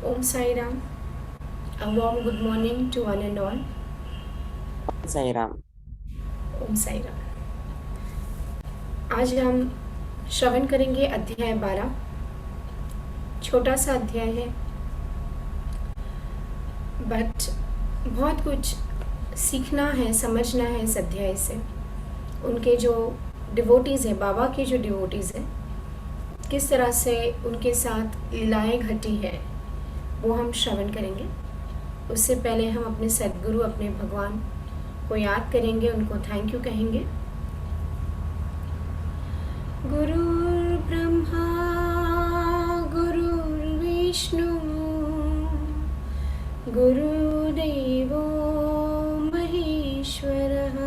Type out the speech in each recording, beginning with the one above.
Om Sai Ram. A warm good morning to one and all. Sai Ram. Om Sai Ram. आज हम श्रवण करेंगे अध्याय 12। छोटा सा अध्याय है बट बहुत कुछ सीखना है, समझना है इस अध्याय से। उनके जो डिवोटीज़ हैं, बाबा के जो डिवोटीज़ हैं, किस तरह से उनके साथ लीलाएं घटी है वो हम श्रवण करेंगे। उससे पहले हम अपने सद्गुरु, अपने भगवान को याद करेंगे, उनको थैंक यू कहेंगे। गुरुर्ब्रह्मा गुरुर्विष्णु गुरुदेवो महेश्वरः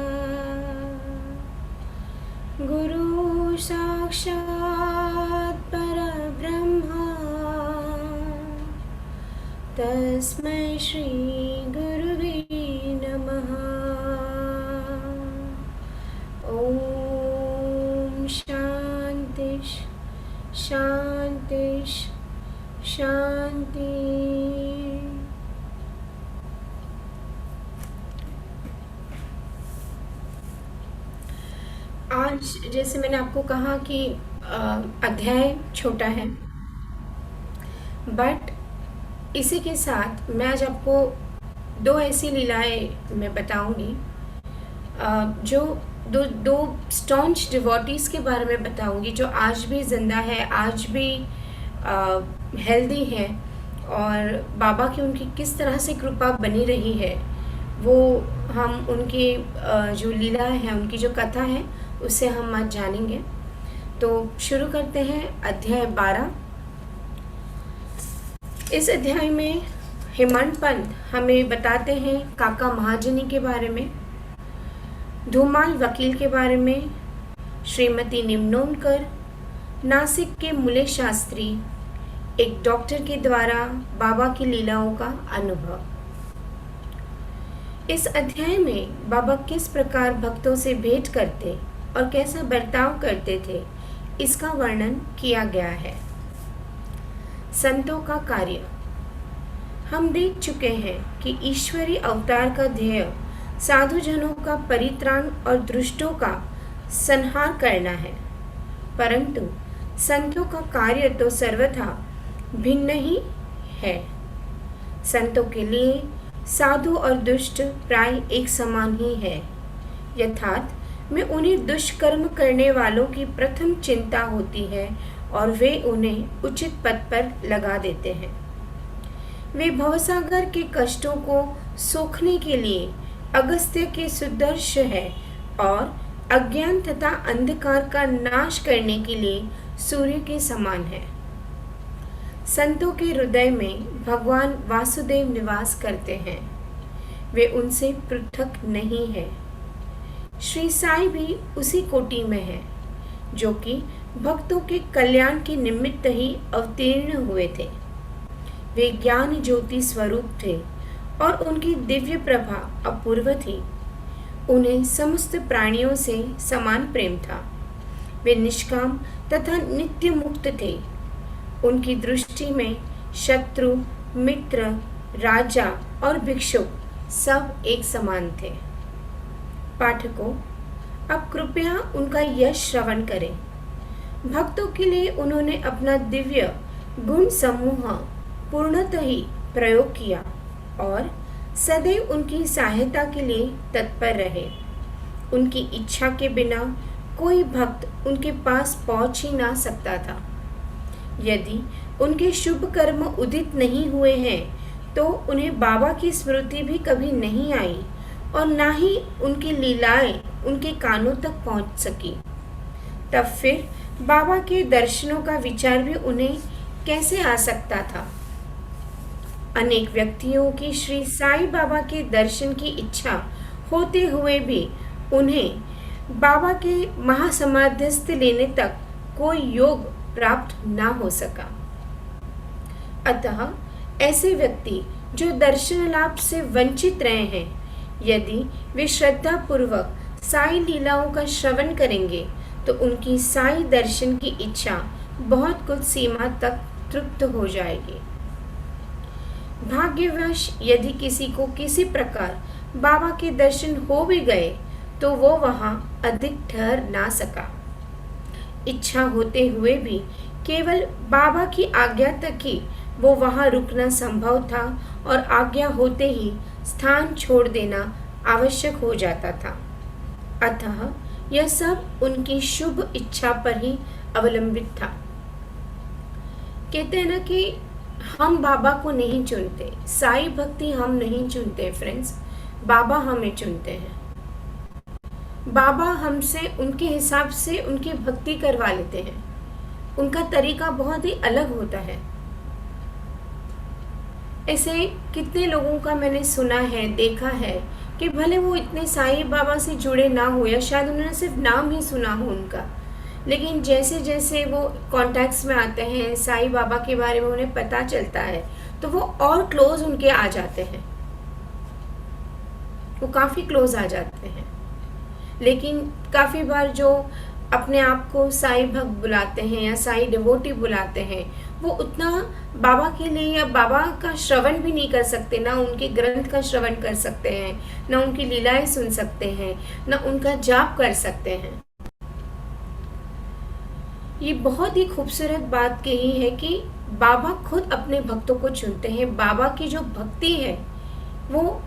गुरु साक्षात् परब्रह्मा तस्मै श्री गुरुवे नमः। ओम शांति शांति शांति। आज जैसे मैंने आपको कहा कि अध्याय छोटा है बट इसी के साथ मैं आज आपको दो ऐसी लीलाएं मैं बताऊंगी जो दो स्टॉन्च डिवोटीज़ के बारे में बताऊंगी जो आज भी ज़िंदा है, आज भी हेल्दी है और बाबा की उनकी किस तरह से कृपा बनी रही है वो हम उनकी जो लीला है, उनकी जो कथा है उससे हम आज जानेंगे। तो शुरू करते हैं अध्याय 12। इस अध्याय में हेमंत पंत हमें बताते हैं काका महाजनी के बारे में, धूमाल वकील के बारे में, श्रीमती निम्नोनकर, नासिक के मुले शास्त्री, एक डॉक्टर के द्वारा बाबा की लीलाओं का अनुभव। इस अध्याय में बाबा किस प्रकार भक्तों से भेंट करते और कैसा बर्ताव करते थे इसका वर्णन किया गया है। संतों का कार्य। हम देख चुके हैं कि ईश्वरी अवतार का ध्येय साधुजनों का परित्राण और दुष्टों का संहार करना है, परंतु संतों का कार्य तो सर्वथा भिन्न ही है। संतों के लिए साधु और दुष्ट प्राय एक समान ही है, यथार्थ में उन्हें दुष्कर्म करने वालों की प्रथम चिंता होती है और वे उन्हें उचित पद पर लगा देते हैं। वे भवसागर के कष्टों को सोखने के लिए अगस्त्य के सुदर्श है और अज्ञान तथा अंधकार का नाश करने के लिए सूर्य के समान है। संतों के हृदय में भगवान वासुदेव निवास करते हैं, वे उनसे पृथक नहीं है। श्री साई भी उसी कोटि में है जो कि भक्तों के कल्याण के निमित्त ही अवतीर्ण हुए थे। वे ज्ञान ज्योति स्वरूप थे और उनकी दिव्य प्रभा अपूर्व थी। उन्हें समस्त प्राणियों से समान प्रेम था। वे निष्काम तथा नित्य मुक्त थे। उनकी दृष्टि में शत्रु, मित्र, राजा और भिक्षुक सब एक समान थे। पाठकों, अब कृपया उनका यश श्रवण करें। भक्तों के लिए उन्होंने अपना दिव्य गुण समूह पूर्णतः ही प्रयोग किया और सदैव उनकी सहायता के लिए तत्पर रहे। उनकी इच्छा के बिना कोई भक्त उनके पास पहुंच ही ना सकता था। यदि उनके शुभ कर्म उदित नहीं हुए हैं तो उन्हें बाबा की स्मृति भी कभी नहीं आई और ना ही उनकी लीलाएं उनके कानों तक पहुंच सकी। तब फिर बाबा के दर्शनों का विचार भी उन्हें कैसे आ सकता था। अनेक व्यक्तियों की श्री साई बाबा के दर्शन की इच्छा होते हुए भी उन्हें बाबा के महासमाधिस्थ लेने तक कोई योग प्राप्त ना हो सका। अतः ऐसे व्यक्ति जो दर्शन लाभ से वंचित रहे हैं, यदि वे श्रद्धा पूर्वक साई लीलाओं का श्रवण करेंगे तो उनकी साई दर्शन की इच्छा बहुत कुछ सीमा तक तृप्त हो जाएगी। भाग्यवश यदि किसी को किसी प्रकार बाबा के दर्शन हो भी गए तो वो वहाँ अधिक ठहर ना सका। इच्छा होते हुए भी केवल बाबा की आज्ञा तक ही वो वहाँ रुकना संभव था और आज्ञा होते ही स्थान छोड़ देना आवश्यक हो जाता था। अतः यह सब उनकी शुभ इच्छा पर ही अवलंबित था। कहते हैं ना कि हम बाबा को नहीं चुनते, साई भक्ति हम नहीं चुनते फ्रेंड्स, बाबा हमें चुनते हैं। बाबा हमसे उनके हिसाब से उनकी भक्ति करवा लेते हैं। उनका तरीका बहुत ही अलग होता है। ऐसे कितने लोगों का मैंने सुना है, देखा है कि भले वो इतने साईं बाबा से जुड़े ना हो या शायद उन्होंने सिर्फ नाम ही सुना हो उनका, लेकिन जैसे जैसे वो कॉन्टैक्ट्स में आते हैं, साईं बाबा के बारे में उन्हें पता चलता है, तो वो और क्लोज उनके आ जाते हैं, वो काफ़ी क्लोज आ जाते हैं। लेकिन काफ़ी बार जो अपने आप को साईं भक्त बुलाते हैं या साईं डिवोटी बुलाते हैं, वो उतना बाबा के लिए या बाबा का श्रवण भी नहीं कर सकते, ना उनके ग्रंथ का श्रवण कर सकते हैं, ना उनकी लीलाएं सुन सकते हैं, ना उनका जाप कर सकते हैं। ये बहुत ही खूबसूरत बात कही है कि बाबा खुद अपने भक्तों को चुनते हैं। बाबा की जो भक्ति है वो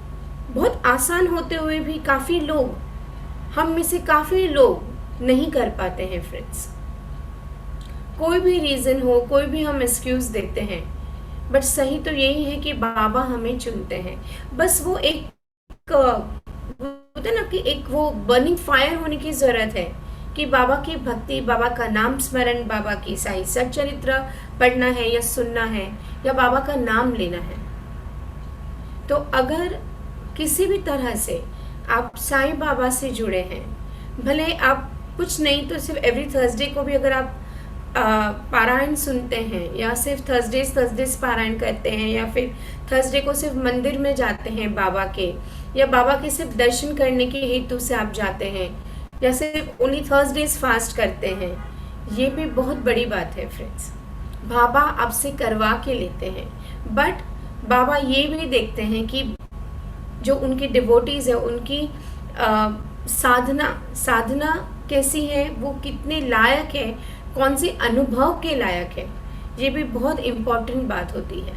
बहुत आसान होते हुए भी काफ़ी लोग, हम में से काफ़ी लोग नहीं कर पाते हैं फ्रेंड्स। कोई भी रीज़न हो, कोई भी हम एक्सक्यूज़ देते हैं, बट सही तो यही है कि बाबा हमें चुनते हैं। बस वो एक होता है ना कि एक वो बर्निंग फायर होने की ज़रूरत है कि बाबा की भक्ति, बाबा का नाम स्मरण, बाबा की साईं सच्चरित्र पढ़ना है या सुनना है या बाबा का नाम लेना है। तो अगर किसी भी तरह से आप साईं बाबा से जुड़े हैं, भले आप कुछ नहीं तो सिर्फ एवरी थर्सडे को भी अगर आप पारायण सुनते हैं या सिर्फ थर्सडेज पारायण करते हैं या फिर थर्सडे को सिर्फ मंदिर में जाते हैं बाबा के, या बाबा के सिर्फ दर्शन करने के हेतु से आप जाते हैं, या सिर्फ ओनली थर्सडेज फास्ट करते हैं, ये भी बहुत बड़ी बात है फ्रेंड्स। बाबा आपसे करवा के लेते हैं, बट बाबा ये भी देखते हैं कि जो उनकी डिवोटीज़ है उनकी साधना कैसी है, वो कितने लायक है, कौन से अनुभव के लायक है। ये भी बहुत इम्पोर्टेंट बात होती है।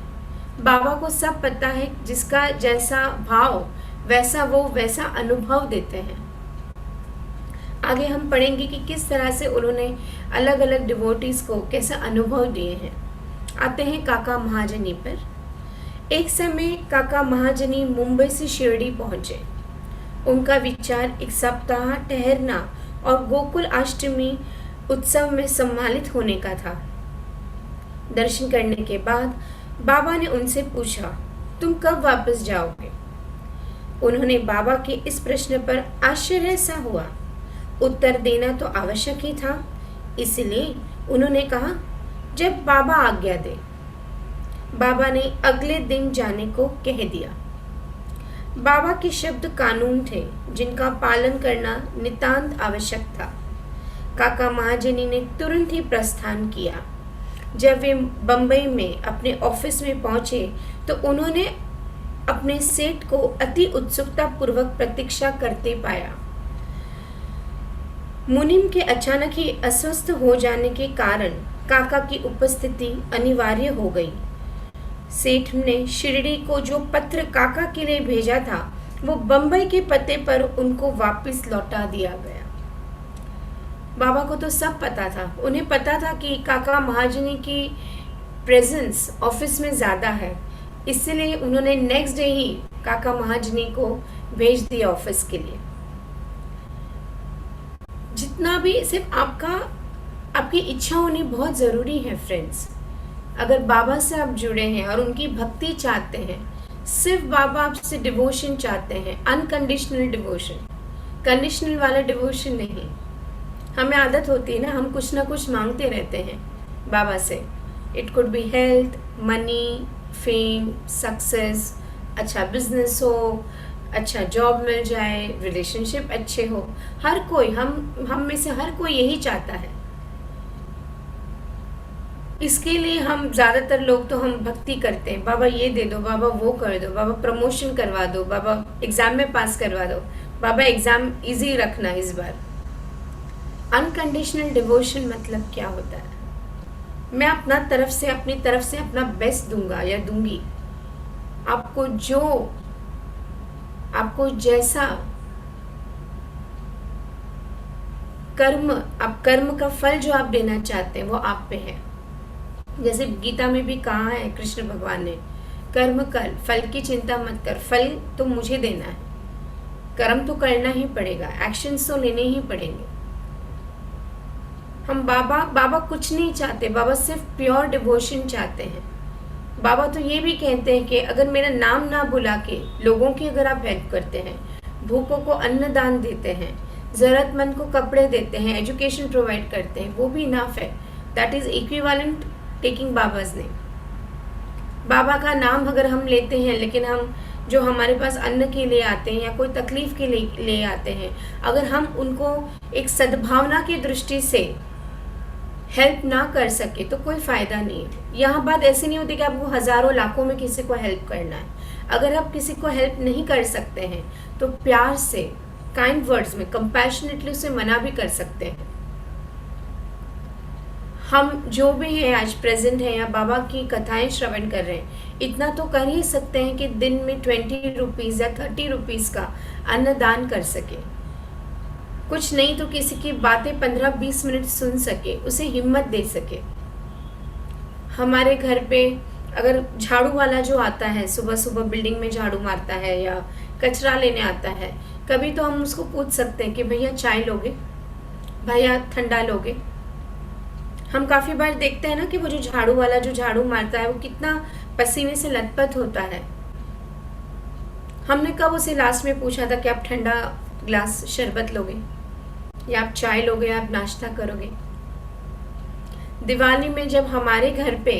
बाबा को सब पता है, जिसका जैसा भाव वैसा अनुभव देते हैं। आगे हम पढ़ेंगे कि किस तरह से उन्होंने अलग अलग डिवोटीज़ को कैसा अनुभव दिए हैं। आते हैं काका महाजनी पर। एक समय काका महाजनी मुंबई से शिरडी पहुँचे। उनका विचार एक सप्ताह ठहरना और गोकुल अष्टमी उत्सव में सम्मिलित होने का था। दर्शन करने के बाद बाबा ने उनसे पूछा, तुम कब वापस जाओगे? उन्होंने बाबा के इस प्रश्न पर आश्चर्य सा हुआ। उत्तर देना तो आवश्यक ही था, इसलिए उन्होंने कहा, जब बाबा आज्ञा दे। बाबा ने अगले दिन जाने को कह दिया। बाबा के शब्द कानून थे जिनका पालन करना नितांत आवश्यक था। काका महाजनी ने तुरंत ही प्रस्थान किया। जब वे बंबई में अपने ऑफिस में पहुंचे तो उन्होंने अपने सेठ को अति उत्सुकता पूर्वक प्रतीक्षा करते पाया। मुनिम के अचानक ही अस्वस्थ हो जाने के कारण काका की उपस्थिति अनिवार्य हो गई। सेठ ने शिरडी को जो पत्र काका के लिए भेजा था वो बंबई के पते पर उनको वापस लौटा दिया गया। बाबा को तो सब पता था, उन्हें पता था कि काका महाजनी की प्रेजेंस ऑफिस में ज़्यादा है, इसलिए उन्होंने नेक्स्ट डे ही काका महाजनी को भेज दिया ऑफिस के लिए। जितना भी सिर्फ आपकी इच्छा होनी बहुत ज़रूरी है फ्रेंड्स। अगर बाबा से आप जुड़े हैं और उनकी भक्ति चाहते हैं, सिर्फ बाबा आपसे डिवोशन चाहते हैं, अनकंडीशनल डिवोशन, कंडीशनल वाला डिवोशन नहीं। हमें आदत होती है ना, हम कुछ ना कुछ मांगते रहते हैं बाबा से। It could be health, money, fame, success, अच्छा बिजनेस हो, अच्छा जॉब मिल जाए, रिलेशनशिप अच्छे हो। हर कोई हम में से हर कोई यही चाहता है। इसके लिए हम ज़्यादातर लोग तो हम भक्ति करते हैं, बाबा ये दे दो, बाबा वो कर दो, बाबा प्रमोशन करवा दो, बाबा एग्ज़ाम में पास करवा दो, बाबा एग्ज़ाम इजी रखना इस बार। अनकंडीशनल डिवोशन मतलब क्या होता है? मैं अपनी तरफ से अपना बेस्ट दूंगा या दूंगी। आपको जैसा कर्म का फल जो आप देना चाहते हैं वो आप पे है। जैसे गीता में भी कहा है कृष्ण भगवान ने, कर्म कर, फल की चिंता मत कर, फल तो मुझे देना है, कर्म तो करना ही पड़ेगा, एक्शंस तो लेने ही पड़ेंगे। हम बाबा कुछ नहीं चाहते, बाबा सिर्फ प्योर डिवोशन चाहते हैं। बाबा तो ये भी कहते हैं कि अगर मेरा नाम ना बुला के लोगों की अगर आप हेल्प करते हैं, भूखों को अन्न दान देते हैं, ज़रूरतमंद को कपड़े देते हैं, एजुकेशन प्रोवाइड करते हैं, वो भी इनफ है। That is equivalent taking Baba's name. Baba का नाम अगर हम लेते हैं लेकिन हम जो हमारे पास अन्न के लिए आते हैं या कोई तकलीफ़ के लिए ले आते हैं, अगर हम उनको एक सद्भावना की दृष्टि से हेल्प ना कर सके तो कोई फ़ायदा नहीं है। यहाँ बात ऐसी नहीं होती कि आपको हज़ारों लाखों में किसी को हेल्प करना है। अगर आप किसी को हेल्प नहीं कर सकते हैं तो प्यार से, काइंड वर्ड्स में, कंपैशनेटली उसे मना भी कर सकते हैं। हम जो भी हैं आज प्रेजेंट हैं या बाबा की कथाएं श्रवण कर रहे हैं, इतना तो कर ही सकते हैं कि दिन में 20 रुपीज़ या 30 रुपीज़ का अन्नदान कर सके। कुछ नहीं तो किसी की बातें 15-20 मिनट सुन सके, उसे हिम्मत दे सके। हमारे घर पे अगर झाड़ू वाला जो आता है, सुबह सुबह बिल्डिंग में झाड़ू मारता है या कचरा लेने आता है, कभी तो हम उसको पूछ सकते हैं कि भैया चाय लोगे, भैया ठंडा लोगे। हम काफ़ी बार देखते हैं ना कि वो जो झाड़ू वाला जो झाड़ू मारता है वो कितना पसीने से लथपथ होता है। हमने कब उसे लास्ट में पूछा था कि आप ठंडा ग्लास शरबत लोगे या आप चाय लोगे या आप नाश्ता करोगे? दिवाली में जब हमारे घर पे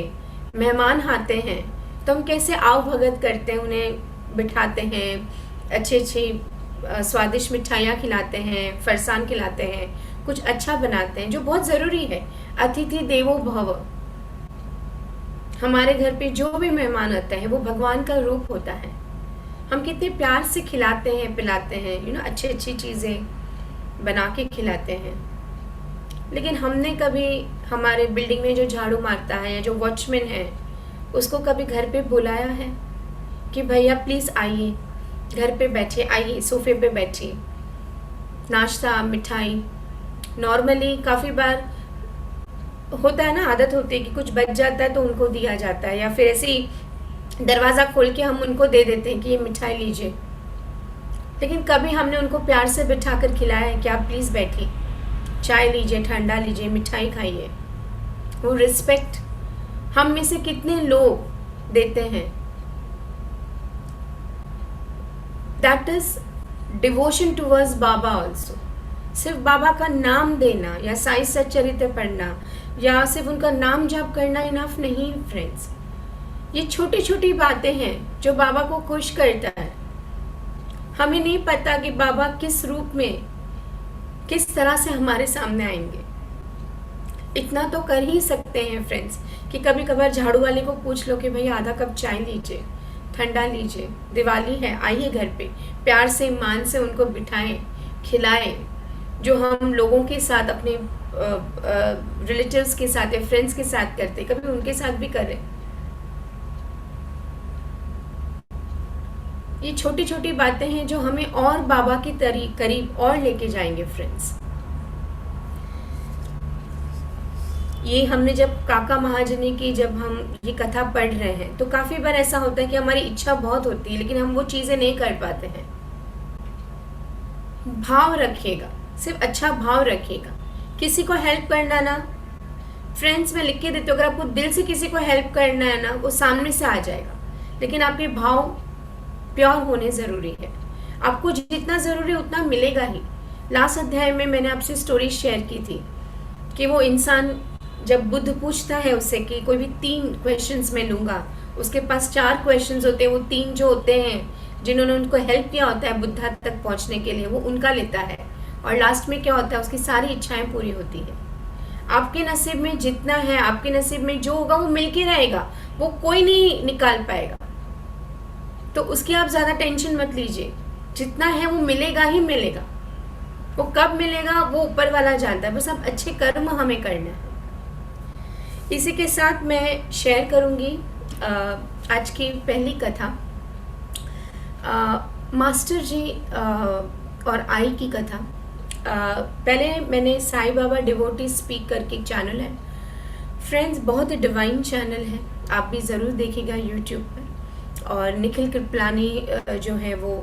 मेहमान आते हैं तो हम कैसे आओ भगत करते हैं, उन्हें बिठाते हैं, अच्छी स्वादिष्ट मिठाइयाँ खिलाते हैं, फरसान खिलाते हैं, कुछ अच्छा बनाते हैं जो बहुत ज़रूरी है। अतिथि देवो भव। हमारे घर पे जो भी मेहमान आता है वो भगवान का रूप होता है। हम कितने प्यार से खिलाते हैं, पिलाते हैं, अच्छी चीज़ें बना के खिलाते हैं। लेकिन हमने कभी हमारे बिल्डिंग में जो झाड़ू मारता है या जो वॉचमैन है उसको कभी घर पे बुलाया है कि भैया प्लीज़ आइए, घर पे बैठिए, आइए सोफे पे बैठिए, नाश्ता मिठाई। नॉर्मली काफ़ी बार होता है ना, आदत होती है कि कुछ बच जाता है तो उनको दिया जाता है, या फिर ऐसे ही दरवाज़ा खोल के हम उनको दे देते हैं कि ये मिठाई लीजिए। लेकिन कभी हमने उनको प्यार से बिठा कर खिलाया है कि आप प्लीज़ बैठिए, चाय लीजिए, ठंडा लीजिए, मिठाई खाइए। वो रिस्पेक्ट हम में से कितने लोग देते हैं? That is devotion towards Baba also. सिर्फ बाबा का नाम देना या साई सच्चरित्र पढ़ना या सिर्फ उनका नाम जाप करना इनफ नहीं फ्रेंड्स। ये छोटी छोटी बातें हैं जो बाबा को खुश करता है। हमें नहीं पता कि बाबा किस रूप में, किस तरह से हमारे सामने आएंगे। इतना तो कर ही सकते हैं फ्रेंड्स कि कभी कभार झाड़ू वाले को पूछ लो कि भैया आधा कप चाय लीजिए, ठंडा लीजिए, दिवाली है, आइए घर पे, प्यार से मान से उनको बिठाएं, खिलाएं। जो हम लोगों के साथ, अपने रिलेटिव्स के साथ या फ्रेंड्स के साथ करते, कभी उनके साथ भी करें। ये छोटी छोटी बातें हैं जो हमें और बाबा के करीब और लेके जाएंगे फ्रेंड्स। ये हमने जब काका महाजनी की जब हम ये कथा पढ़ रहे हैं तो काफ़ी बार ऐसा होता है कि हमारी इच्छा बहुत होती है लेकिन हम वो चीज़ें नहीं कर पाते हैं। भाव रखिएगा, सिर्फ अच्छा भाव रखिएगा। किसी को हेल्प करना ना फ्रेंड्स, मैं लिख के देती हूँ, अगर आपको दिल से किसी को हेल्प करना है ना वो सामने से आ जाएगा, लेकिन आपके भाव प्योर होने ज़रूरी है। आपको जितना ज़रूरी है उतना मिलेगा ही। लास्ट अध्याय में मैंने आपसे स्टोरी शेयर की थी कि वो इंसान जब बुद्ध पूछता है उससे कि कोई भी 3 क्वेश्चंस मैं लूँगा, उसके पास 4 क्वेश्चंस होते हैं, वो 3 जो होते हैं जिन्होंने उनको हेल्प किया होता है बुद्धा तक पहुँचने के लिए वो उनका लेता है, और लास्ट में क्या होता है उसकी सारी इच्छाएं पूरी होती है। आपके नसीब में जितना है, आपके नसीब में जो होगा वो मिल के रहेगा, वो कोई नहीं निकाल पाएगा। तो उसकी आप ज़्यादा टेंशन मत लीजिए, जितना है वो मिलेगा ही मिलेगा। वो कब मिलेगा वो ऊपर वाला जानता है, बस आप अच्छे कर्म हमें करना है। इसी के साथ मैं शेयर करूंगी आज की पहली कथा, मास्टर जी और आई की कथा। पहले मैंने साईं बाबा डिवोटी स्पीक करके एक चैनल है फ्रेंड्स, बहुत ही डिवाइन चैनल है, आप भी ज़रूर देखिएगा यूट्यूब पर। और निखिल कृपलानी जो है वो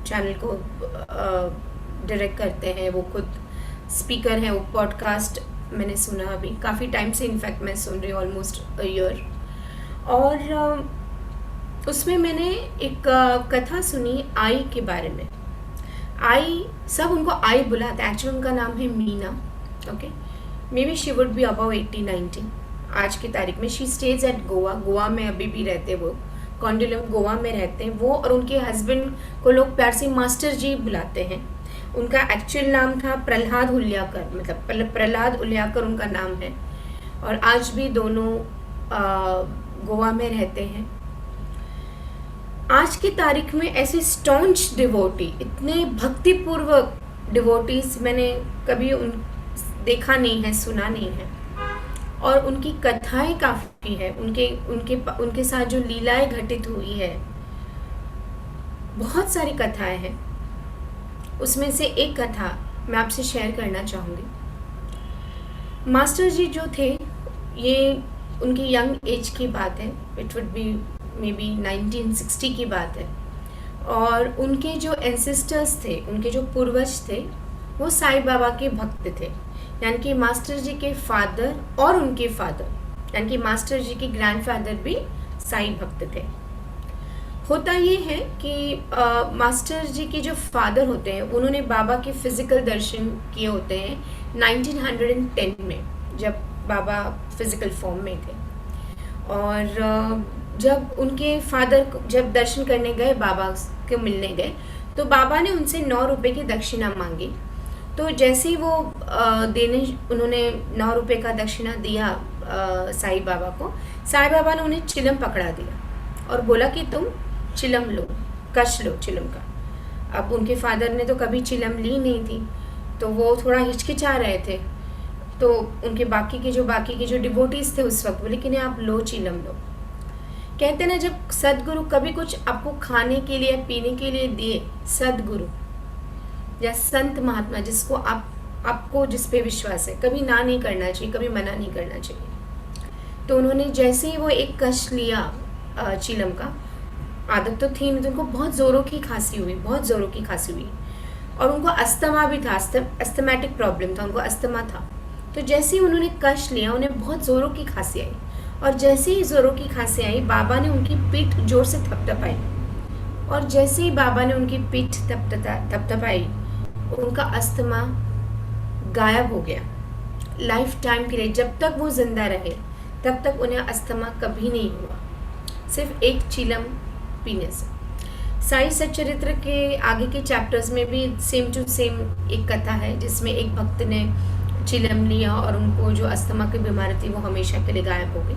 चैनल को डायरेक्ट करते हैं, वो खुद स्पीकर हैं। वो पॉडकास्ट मैंने सुना अभी काफ़ी टाइम से, इनफैक्ट मैं सुन रही हूँ ऑलमोस्ट अ ईयर। और उसमें मैंने एक कथा सुनी आई के बारे में। आई, सब उनको आई बुलाते हैं, एक्चुअली उनका नाम है Meena. Okay, maybe she would be about 80-90 आज की तारीख में। शी स्टेज एट गोवा में अभी भी रहते वो, कॉन्डोलम गोवा में रहते हैं वो। और उनके हस्बैंड को लोग प्यार से मास्टर जी बुलाते हैं। उनका एक्चुअल नाम था प्रहलाद उल्याकर, मतलब प्रहलाद उल्याकर उनका नाम है। और आज भी दोनों गोवा में रहते हैं। आज की तारीख में ऐसे स्टॉन्च डिवोटी, इतने भक्तिपूर्वक डिवोटीज मैंने कभी देखा नहीं है, सुना नहीं है। और उनकी कथाएं काफ़ी है, उनके साथ जो लीलाएं घटित हुई है, बहुत सारी कथाएं हैं। उसमें से एक कथा मैं आपसे शेयर करना चाहूँगी। मास्टर जी जो थे, ये उनकी यंग एज की बात है, it would be may be 1960 की बात है। और उनके जो एंसेस्टर्स थे, उनके जो पूर्वज थे, वो साईं बाबा के भक्त थे। यानी कि मास्टर जी के फादर और उनके फादर, यानी कि मास्टर जी के ग्रैंडफादर भी साईं भक्त थे। होता ये है कि मास्टर जी के जो फादर होते हैं, उन्होंने बाबा के फिजिकल दर्शन किए होते हैं 1910 में, जब बाबा फिजिकल फॉर्म में थे। और जब उनके फादर जब दर्शन करने गए, बाबा को मिलने गए, तो बाबा ने उनसे 9 रुपए की दक्षिणा मांगी। तो जैसे ही वो उन्होंने 9 रुपए का दक्षिणा दिया साईं बाबा को, साईं बाबा ने उन्हें चिलम पकड़ा दिया और बोला कि तुम चिलम लो, कश लो चिलम का। अब उनके फादर ने तो कभी चिलम ली नहीं थी, तो वो थोड़ा हिचकिचा रहे थे। तो उनके बाकी के जो डिवोटीज थे उस वक्त बोले कि नहीं, आप लो, चिलम लो। कहते ना, जब सदगुरु कभी कुछ आपको खाने के लिए पीने के लिए दिए, सदगुरु या संत महात्मा, जिसको आपको जिस पे विश्वास है, कभी ना नहीं करना चाहिए, कभी मना नहीं करना चाहिए। तो उन्होंने जैसे ही वो एक कश लिया चिलम का, आदत तो थी नहीं, तो उनको बहुत ज़ोरों की खांसी हुई, बहुत ज़ोरों की खांसी हुई। और उनको अस्थमा भी था, अस्थमैटिक प्रॉब्लम था, उनको अस्थमा था। तो जैसे ही उन्होंने कश लिया, उन्हें बहुत ज़ोरों की खांसी आई। और जैसे ही ज़ोरों की खांसी आई, बाबा ने उनकी पीठ जोर से थपथपाई। और जैसे ही बाबा ने उनकी पीठ थपथपाई, उनका अस्थमा गायब हो गया लाइफ टाइम के लिए। जब तक वो जिंदा रहे तब तक उन्हें अस्थमा कभी नहीं हुआ, सिर्फ एक चिलम पीने से। साईं सच्चरित्र के आगे के चैप्टर्स में भी सेम टू सेम एक कथा है, जिसमें एक भक्त ने चिलम लिया और उनको जो अस्थमा की बीमारी थी वो हमेशा के लिए गायब हो गई।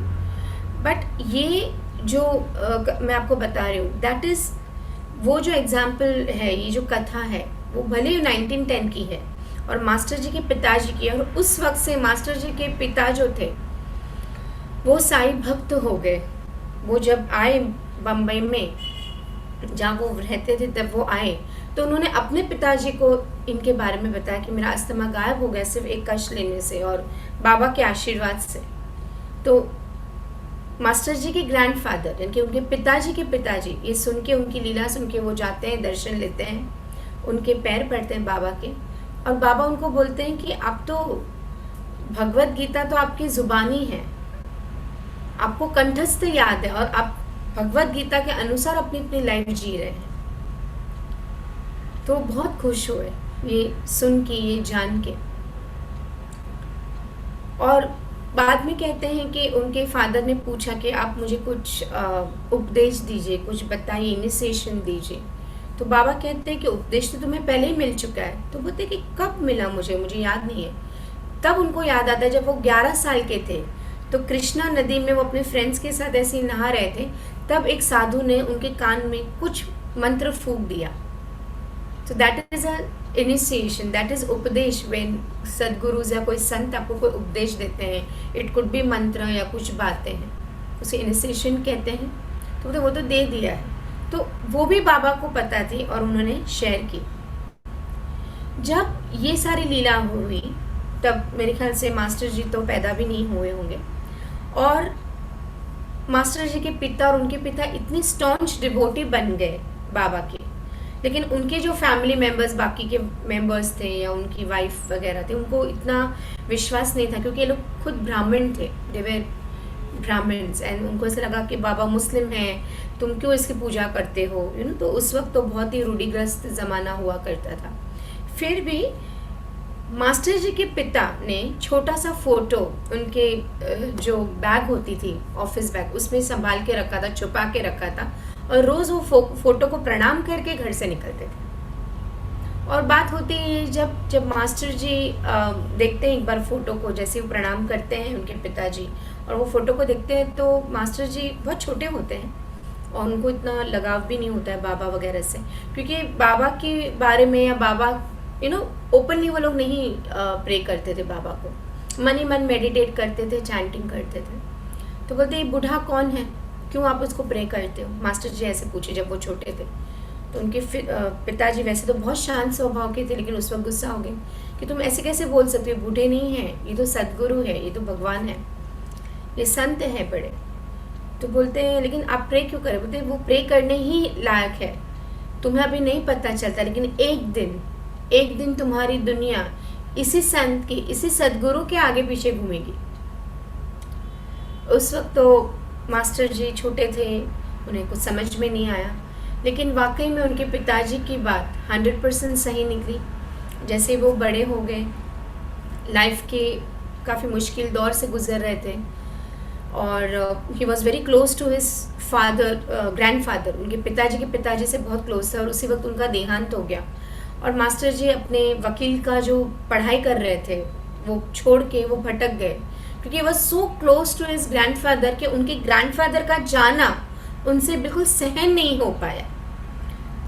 बट ये जो मैं आपको बता रही हूँ, दैट इज़ वो जो एग्जाम्पल है, ये जो कथा है, वो भले ही 1910 की है और मास्टर जी के पिताजी की। और उस वक्त से मास्टर जी के पिता जो थे वो साईं भक्त हो गए। वो जब आए बम्बई में, जहाँ वो रहते थे, तब वो आए तो उन्होंने अपने पिताजी को इनके बारे में बताया कि मेरा अस्थमा गायब हो गया सिर्फ एक कश लेने से और बाबा के आशीर्वाद से। तो मास्टर जी के ग्रैंडफादर, यानी कि उनके पिताजी के पिताजी, ये सुन के, उनकी लीला सुन के वो जाते हैं, दर्शन लेते हैं, उनके पैर पड़ते हैं बाबा के। और बाबा उनको बोलते हैं कि आप तो भगवत गीता तो आपकी जुबानी है, आपको कंठस्थ याद है और आप भगवत गीता के अनुसार अपनी अपनी लाइफ जी रहे हैं। तो बहुत खुश हुए ये सुन के, ये जान के। और बाद में कहते हैं कि उनके फादर ने पूछा कि आप मुझे कुछ उपदेश दीजिए, कुछ बताइए, इनिशिएशन दीजिए। तो बाबा कहते हैं कि उपदेश तो तुम्हें पहले ही मिल चुका है। तो बोलते कि कब मिला मुझे याद नहीं है। तब उनको याद आता है जब वो 11 साल के थे, तो कृष्णा नदी में वो अपने फ्रेंड्स के साथ ऐसे ही नहा रहे थे, तब एक साधु ने उनके कान में कुछ मंत्र फूंक दिया। तो that is a initiation, that is उपदेश। व्हेन सदगुरुज या कोई संत आपको कोई उपदेश देते हैं, इट कुड बी मंत्र या कुछ बातें हैं, उसे इनिशिएशन कहते हैं। तो वो तो दे दिया है, तो वो भी बाबा को पता थी और उन्होंने शेयर की। जब ये सारी लीला हुई तब मेरे ख्याल से मास्टर जी तो पैदा भी नहीं हुए होंगे, और मास्टर जी के पिता और उनके पिता इतने स्टॉन्च डिवोटी बन गए बाबा के, लेकिन उनके जो फैमिली मेंबर्स, बाकी के मेंबर्स थे या उनकी वाइफ वगैरह थे, उनको इतना विश्वास नहीं था, क्योंकि ये लोग खुद ब्राह्मण थे, दे वर ब्राह्मण्स, एंड उनको ऐसा लगा कि बाबा मुस्लिम हैं, तुम क्यों इसकी पूजा करते हो, तो उस वक्त तो बहुत ही रूढ़िग्रस्त ज़माना हुआ करता था। फिर भी मास्टर जी के पिता ने छोटा सा फोटो उनके जो बैग होती थी, ऑफिस बैग, उसमें संभाल के रखा था, छुपा के रखा था, और रोज़ वो फोटो को प्रणाम करके घर से निकलते थे। और बात होती है जब मास्टर जी देखते हैं एक बार फोटो को, जैसे वो प्रणाम करते हैं उनके पिताजी, और वो फोटो को देखते हैं, तो मास्टर जी बहुत छोटे होते हैं और उनको इतना लगाव भी नहीं होता है बाबा वगैरह से, क्योंकि बाबा के बारे में या बाबा ओपनली वो लोग नहीं प्रे करते थे बाबा को, मन ही मन मेडिटेट करते थे, चैंटिंग करते थे। तो बोलते ये बूढ़ा कौन है, क्यों आप उसको प्रे करते हो, मास्टर जी ऐसे पूछे जब वो छोटे थे। तो उनके पिताजी वैसे तो बहुत शांत स्वभाव के थे, लेकिन उस वक्त गुस्सा हो गए कि तुम ऐसे कैसे बोल सकते हो, बूढ़े नहीं हैं, ये तो सदगुरु है, ये तो भगवान है, ये संत है बड़े। तो बोलते हैं लेकिन आप प्रे क्यों करें, बोलते वो प्रे करने ही लायक है, तुम्हें अभी नहीं पता चलता, लेकिन एक दिन तुम्हारी दुनिया इसी संत की, इसी सदगुरु के आगे पीछे घूमेगी। उस वक्त तो मास्टर जी छोटे थे, उन्हें कुछ समझ में नहीं आया, लेकिन वाकई में उनके पिताजी की बात 100% सही निकली। जैसे वो बड़े हो गए, लाइफ के काफ़ी मुश्किल दौर से गुजर रहे थे, और he was very close to his father, grandfather, उनके पिताजी के पिताजी से बहुत क्लोज थे, और उसी वक्त उनका देहांत हो गया। और मास्टर जी अपने वकील का जो पढ़ाई कर रहे थे वो छोड़ के वो भटक गए, क्योंकि वह so close to his grandfather कि उनके ग्रैंडफादर का जाना उनसे बिल्कुल सहन नहीं हो पाया,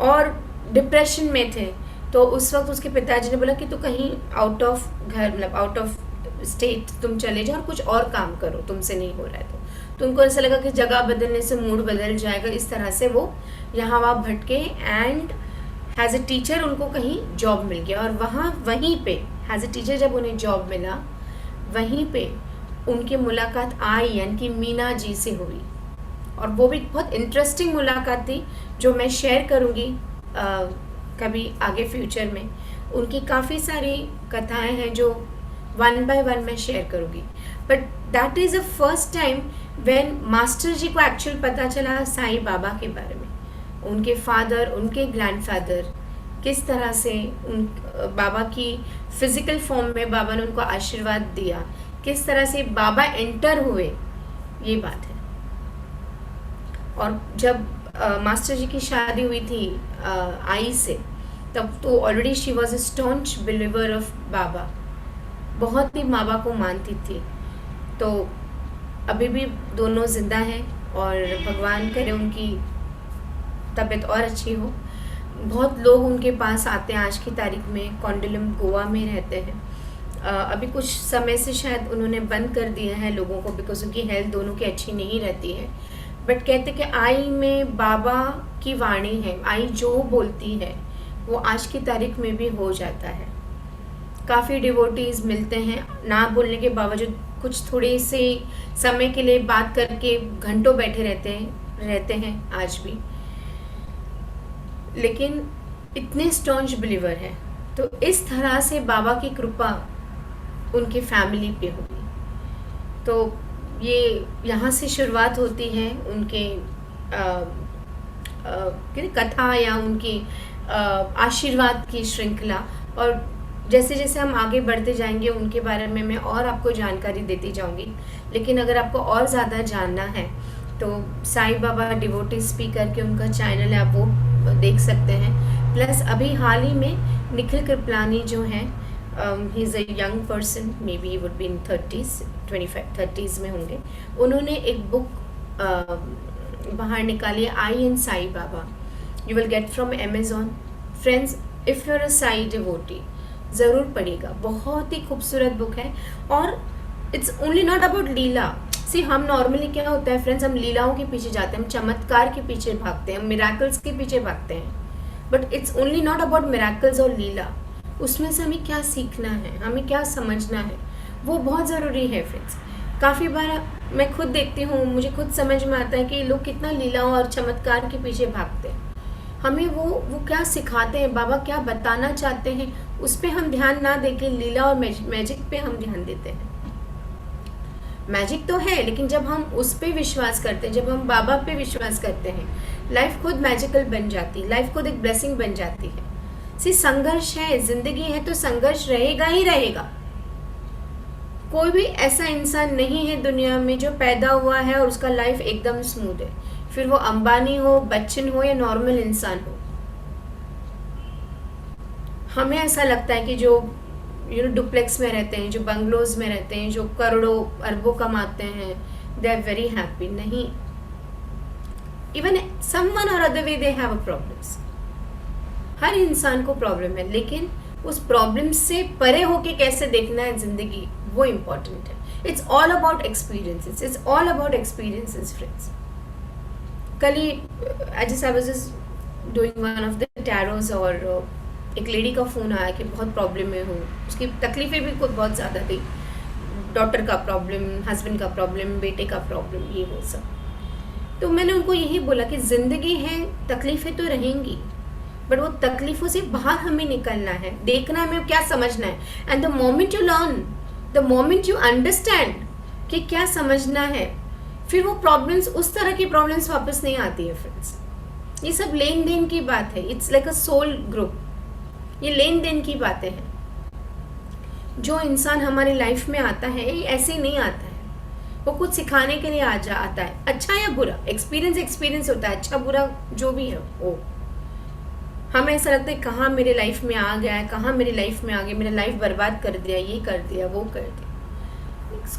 और डिप्रेशन में थे। तो उस वक्त उसके पिताजी ने बोला कि तू कहीं आउट ऑफ घर, मतलब आउट ऑफ स्टेट तुम चले जाओ और कुछ और काम करो, तुमसे नहीं हो रहा है। तो उनको ऐसा लगा कि जगह बदलने से मूड बदल जाएगा, इस तरह से वो यहाँ वहाँ भटके, एंड एज ए टीचर उनको कहीं जॉब मिल गया, और वहीं पे एज ए टीचर जब उन्हें जॉब मिला, वहीं पे उनकी मुलाकात आई, यानी कि मीना जी से हुई, और वो भी बहुत इंटरेस्टिंग मुलाकात थी, जो मैं शेयर करूँगी कभी आगे फ्यूचर में। उनकी काफ़ी सारी कथाएं हैं जो 1 by 1 मैं शेयर करूँगी, but that is the first time when master ji को एक्चुअल पता चला साईं बाबा के बारे में, उनके फादर, उनके ग्रैंडफादर, किस तरह से उन बाबा की फिजिकल फॉर्म में बाबा ने उनको आशीर्वाद दिया, किस तरह से बाबा एंटर हुए, ये बात है। और जब मास्टर जी की शादी हुई थी आई से, तब तो already she was a staunch believer of Baba, बहुत ही बाबा को मानती थी। तो अभी भी दोनों जिंदा हैं, और भगवान करे उनकी तबीयत और अच्छी हो। बहुत लोग उनके पास आते हैं आज की तारीख में, कॉन्डोलिम गोवा में रहते हैं। अभी कुछ समय से शायद उन्होंने बंद कर दिया है लोगों को, बिकॉज उनकी हेल्थ दोनों की अच्छी नहीं रहती है, बट कहते कि आई में बाबा की वाणी है, आई जो बोलती है वो आज की तारीख में भी हो जाता है। काफ़ी डिवोटीज़ मिलते हैं, ना बोलने के बावजूद कुछ थोड़े से समय के लिए बात करके घंटों बैठे रहते हैं आज भी, लेकिन इतने स्टॉन्च बिलीवर हैं। तो इस तरह से बाबा की कृपा उनकी फैमिली पे होगी। तो ये यहाँ से शुरुआत होती है उनके कथा या उनकी आशीर्वाद की श्रृंखला, और जैसे जैसे हम आगे बढ़ते जाएंगे उनके बारे में मैं और आपको जानकारी देती जाऊंगी। लेकिन अगर आपको और ज़्यादा जानना है तो साईं बाबा डिवोटी स्पीकर के उनका चैनल है, आप वो देख सकते हैं। प्लस अभी हाल ही में निखिल कृपलानी जो हैं he is a young person, maybe would be in 30s, 25-30s में होंगे. उन्होंने एक बुक बाहर निकाली, I and Sai Baba. You will get from Amazon. Friends, if you are a Sai devotee, ज़रूर पढ़िएगा. बहुत ही खूबसूरत बुक है. और it's only not about leela. See, हम नॉर्मली क्या होता है फ्रेंड्स, हम लीलाओं के पीछे जाते हैं, हम चमत्कार के पीछे भागते हैं, हम मिराकल्स के पीछे भागते हैं. But it's only not about miracles और लीला. उसमें से हमें क्या सीखना है, हमें क्या समझना है, वो बहुत ज़रूरी है फ्रेंड्स. काफ़ी बार मैं खुद देखती हूँ, मुझे खुद समझ में आता है कि लोग कितना लीलाओं और चमत्कार के पीछे भागते हैं. हमें वो क्या सिखाते हैं, बाबा क्या बताना चाहते हैं, उस पर हम ध्यान ना देके लीला और मैजिक पे हम ध्यान देते हैं. मैजिक तो है, लेकिन जब हम उस पे विश्वास करते हैं, जब हम बाबा पे विश्वास करते हैं, लाइफ खुद मैजिकल बन जाती है, लाइफ खुद एक ब्लेसिंग बन जाती है. सी, संघर्ष है, जिंदगी है तो संघर्ष रहेगा ही रहेगा. कोई भी ऐसा इंसान नहीं है दुनिया में जो पैदा हुआ है और उसका लाइफ एकदम स्मूथ है. फिर वो अंबानी हो, बच्चन हो या नॉर्मल इंसान हो. हमें ऐसा लगता है कि जो डुप्लेक्स में रहते हैं, जो बंगलोज में रहते हैं, जो करोड़ों अरबों कमाते हैं, दे आर वेरी हैप्पी. नहीं, इवन समवन और other way they have a problems. हर इंसान को प्रॉब्लम है, लेकिन उस प्रॉब्लम से परे होके कैसे देखना है जिंदगी, वो इम्पोर्टेंट है. It's all about experiences. It's all about experiences friends. कल ही I was just doing one of the tarots और एक लेडी का फ़ोन आया कि बहुत प्रॉब्लम में हूँ. उसकी तकलीफ़ें भी कुछ बहुत ज़्यादा थी. डॉटर का प्रॉब्लम, हस्बैंड का प्रॉब्लम, बेटे का प्रॉब्लम, ये वो सब. तो मैंने उनको यही बोला कि ज़िंदगी है, तकलीफ़ें तो रहेंगी, बट वो तकलीफ़ों से बाहर हमें निकलना है, देखना है हमें क्या समझना है. And the moment you learn, the moment you understand कि क्या समझना है, फिर वो प्रॉब्लम्स, उस तरह की प्रॉब्लम्स वापस नहीं आती है फ्रेंड्स. ये सब लेन देन की बात है. It's like a soul group. ये लेन देन की बातें हैं. जो इंसान हमारी लाइफ में आता है, ऐसे नहीं आता है. वो कुछ सिखाने के लिए आता है, अच्छा या बुरा. एक्सपीरियंस होता है, अच्छा बुरा जो भी है वो. हमें ऐसा लगता है कहाँ मेरे लाइफ में आ गया है, कहाँ मेरी लाइफ में आ गया, मेरा लाइफ बर्बाद कर दिया, ये कर दिया, वो कर दिया.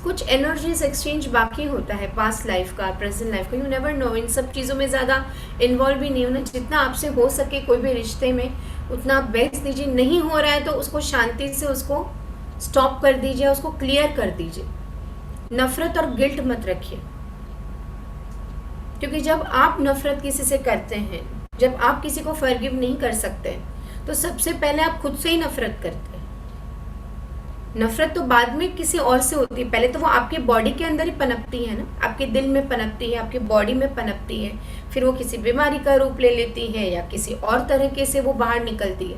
कुछ एनर्जीज एक्सचेंज बाकी होता है, पास्ट लाइफ का, प्रेजेंट लाइफ का. You never know. इन सब चीज़ों में ज़्यादा इन्वॉल्व भी नहीं होना. जितना आपसे हो सके कोई भी रिश्ते में, उतना बेस्ट दीजिए. नहीं हो रहा है तो उसको शांति से उसको स्टॉप कर दीजिए, उसको क्लियर कर दीजिए. नफरत और गिल्ट मत रखिए, क्योंकि जब आप नफरत किसी से करते हैं, जब आप किसी को फॉरगिव नहीं कर सकते, तो सबसे पहले आप खुद से ही नफरत करते हैं. नफरत तो बाद में किसी और से होती है, पहले तो वो आपके बॉडी के अंदर ही पनपती है ना, आपके दिल में पनपती है, आपके बॉडी में पनपती है. फिर वो किसी बीमारी का रूप ले लेती है या किसी और तरीके से वो बाहर निकलती है.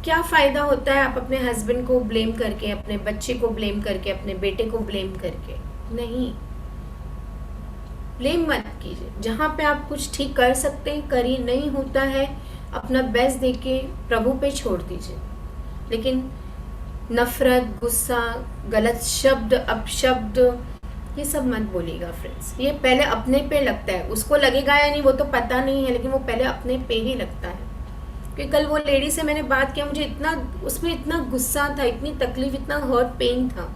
क्या फ़ायदा होता है आप अपने हस्बैंड को ब्लेम करके, अपने बच्चे को ब्लेम करके, अपने बेटे को ब्लेम करके? नहीं, ब्लेम मत कीजिए. जहाँ पे आप कुछ ठीक कर सकते हैं करिए, नहीं होता है अपना बेस्ट देके प्रभु पे छोड़ दीजिए. लेकिन नफरत, गुस्सा, गलत शब्द, अपशब्द, ये सब मत बोलिएगा फ्रेंड्स. ये पहले अपने पे लगता है, उसको लगेगा या नहीं वो तो पता नहीं है, लेकिन वो पहले अपने पे ही लगता है. क्योंकि कल वो लेडी से मैंने बात किया, मुझे इतना उसमें इतना गुस्सा था, इतनी तकलीफ, इतना हर्ट, पेन था.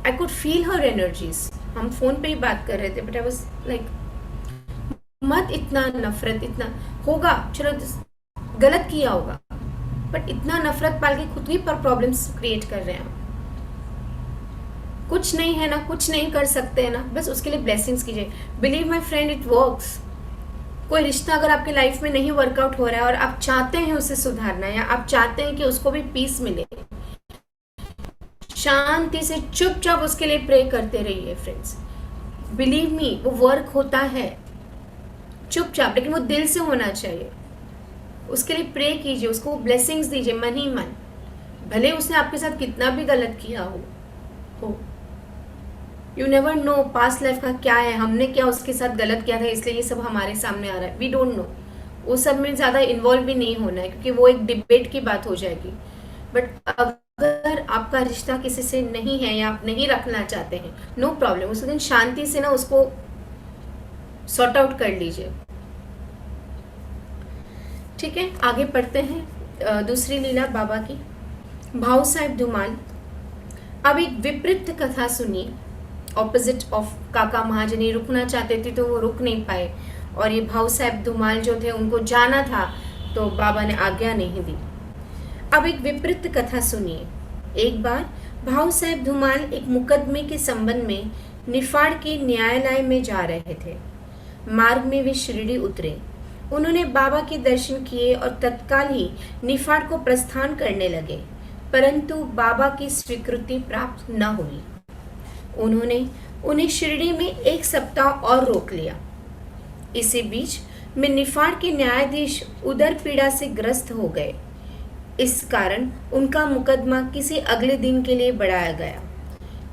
I could feel her energies. हम फ़ोन पे ही बात कर रहे थे, बट आई वाज लाइक, मत इतना नफरत, इतना होगा, चलो गलत किया होगा, बट इतना नफरत पाल के खुद ही पर प्रॉब्लम्स क्रिएट कर रहे हैं. कुछ नहीं है ना, कुछ नहीं कर सकते हैं ना, बस उसके लिए ब्लेसिंग्स कीजिए. Believe my friend, it works. कोई रिश्ता अगर आपके लाइफ में नहीं वर्कआउट हो रहा है और आप चाहते हैं उसे सुधारना, या आप चाहते हैं कि उसको भी पीस मिले, शांति से चुपचाप उसके लिए प्रे करते रहिए फ्रेंड्स. बिलीव मी, वो वर्क होता है चुपचाप, लेकिन वो दिल से होना चाहिए. उसके लिए प्रे कीजिए, उसको ब्लेसिंग्स दीजिए मन ही मन. भले उसने आपके साथ कितना भी गलत किया हो. You never know past life का क्या है, हमने क्या उसके साथ गलत किया था इसलिए ये सब हमारे सामने आ रहा है. We don't know. वो सब में ज़्यादा इन्वॉल्व भी नहीं होना है, क्योंकि वो एक डिबेट की बात हो जाएगी. बट अगर आपका रिश्ता किसी से नहीं है या आप नहीं रखना चाहते हैं, नो प्रॉब्लम. उस दिन शांति से ना उसको सॉर्ट आउट कर लीजिए. ठीक है, आगे पढ़ते हैं दूसरी लीला बाबा की। भाऊ साहब धुमाल। अब एक विपरीत कथा सुनिए। ऑपोजिट ऑफ काका महाजनी रुकना चाहते थे तो वो रुक नहीं पाए, और ये भाऊ साहब धुमाल जो थे उनको जाना था तो बाबा ने आज्ञा नहीं दी। अब एक विपरीत कथा सुनिए। एक बार भाऊ साहब धुमाल एक मुकदमे के संबंध में निफाड़ के न्यायालय में जा रहे थे। मार्ग में वे शिरडी उतरे। उन्होंने बाबा के दर्शन किए और तत्काल ही निफाड़ को प्रस्थान करने लगे, परंतु बाबा की स्वीकृति प्राप्त न हुई। उन्होंने उन्हें शिरडी में 1 सप्ताह और रोक लिया। इसी बीच में निफाड़ के न्यायाधीश उदर पीड़ा से ग्रस्त हो गए। इस कारण उनका मुकदमा किसी अगले दिन के लिए बढ़ाया गया।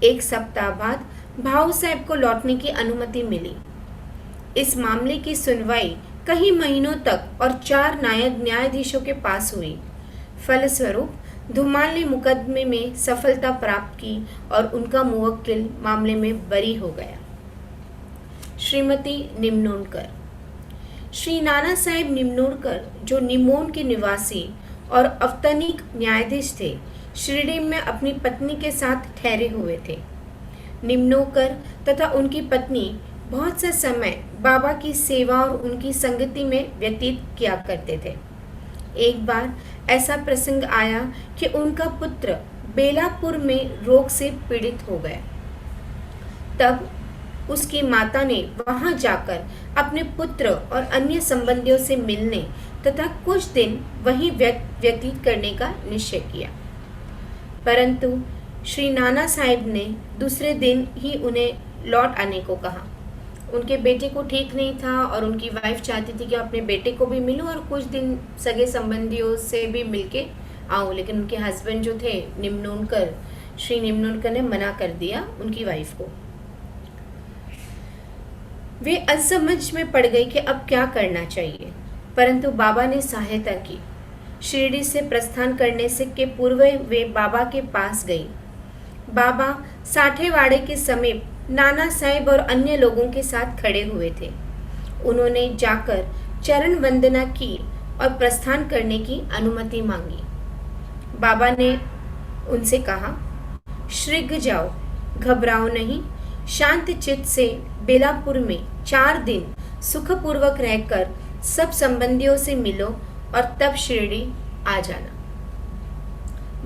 1 सप्ताह बाद भाऊ साहब को लौटने की अनुमति मिली। इस मामले की सुनवाई कई महीनों तक और 4 नायब न्यायाधीशों के पास हुई। फलस्वरूप धुमाल ने मुकदमे में सफलता प्राप्त की और उनका मुवक्किल मामले में बरी हो गया। श्रीमती निम्नोडकर। श्री नाना साहेब निम्नोडकर, जो निमोन के निवासी और अवतनिक न्यायाधीश थे, शिरडी में अपनी पत्नी के साथ ठहरे हुए थे। निम्नोडकर तथा उनकी पत्नी बहुत सा समय बाबा की सेवा और उनकी संगति में व्यतीत किया करते थे। एक बार ऐसा प्रसंग आया कि उनका पुत्र बेलापुर में रोग से पीड़ित हो गया। तब उसकी माता ने वहां जाकर अपने पुत्र और अन्य संबंधियों से मिलने तथा कुछ दिन वहीं व्यतीत करने का निश्चय किया, परंतु श्री नाना साहिब ने दूसरे दिन ही उन्हें लौट आने को कहा। उनके बेटे को ठीक नहीं था और उनकी वाइफ चाहती थी कि अपने बेटे को भी मिलूं और कुछ दिन सगे संबंधियों से भी मिलके आऊं, लेकिन उनके हस्बैंड जो थे निम्नोडकर, श्री निम्नोडकर ने मना कर दिया उनकी वाइफ को। वे असमझ में पड़ गई कि अब क्या करना चाहिए, परंतु बाबा ने सहायता की। शिरडी से प्रस्थान करने से के पूर्व वे बाबा के पास गई। बाबा साठेवाड़े के समीप नाना साहिब और अन्य लोगों के साथ खड़े हुए थे। उन्होंने जाकर चरण वंदना की और प्रस्थान करने की अनुमति मांगी। बाबा ने उनसे कहा, शीघ्र जाओ, घबराओ नहीं, शांत चित्त से बेलापुर में 4 दिन सुखपूर्वक रहकर सब संबंधियों से मिलो और तब शिरडी आ जाना।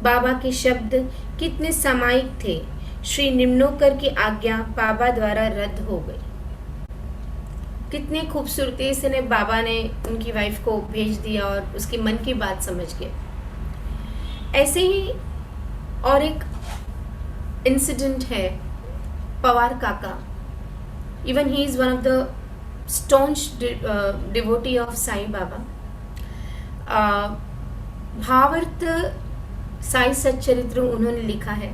बाबा के शब्द कितने सामायिक थे। श्री निम्नोडकर की आज्ञा बाबा द्वारा रद्द हो गई। कितने खूबसूरती से ने बाबा ने उनकी वाइफ को भेज दिया और उसकी मन की बात समझ गए। ऐसे ही और एक इंसिडेंट है पवार काका। Even he is one of the staunch devotee of Sai Baba. भावार्थ साई सच्चरित्र उन्होंने लिखा है,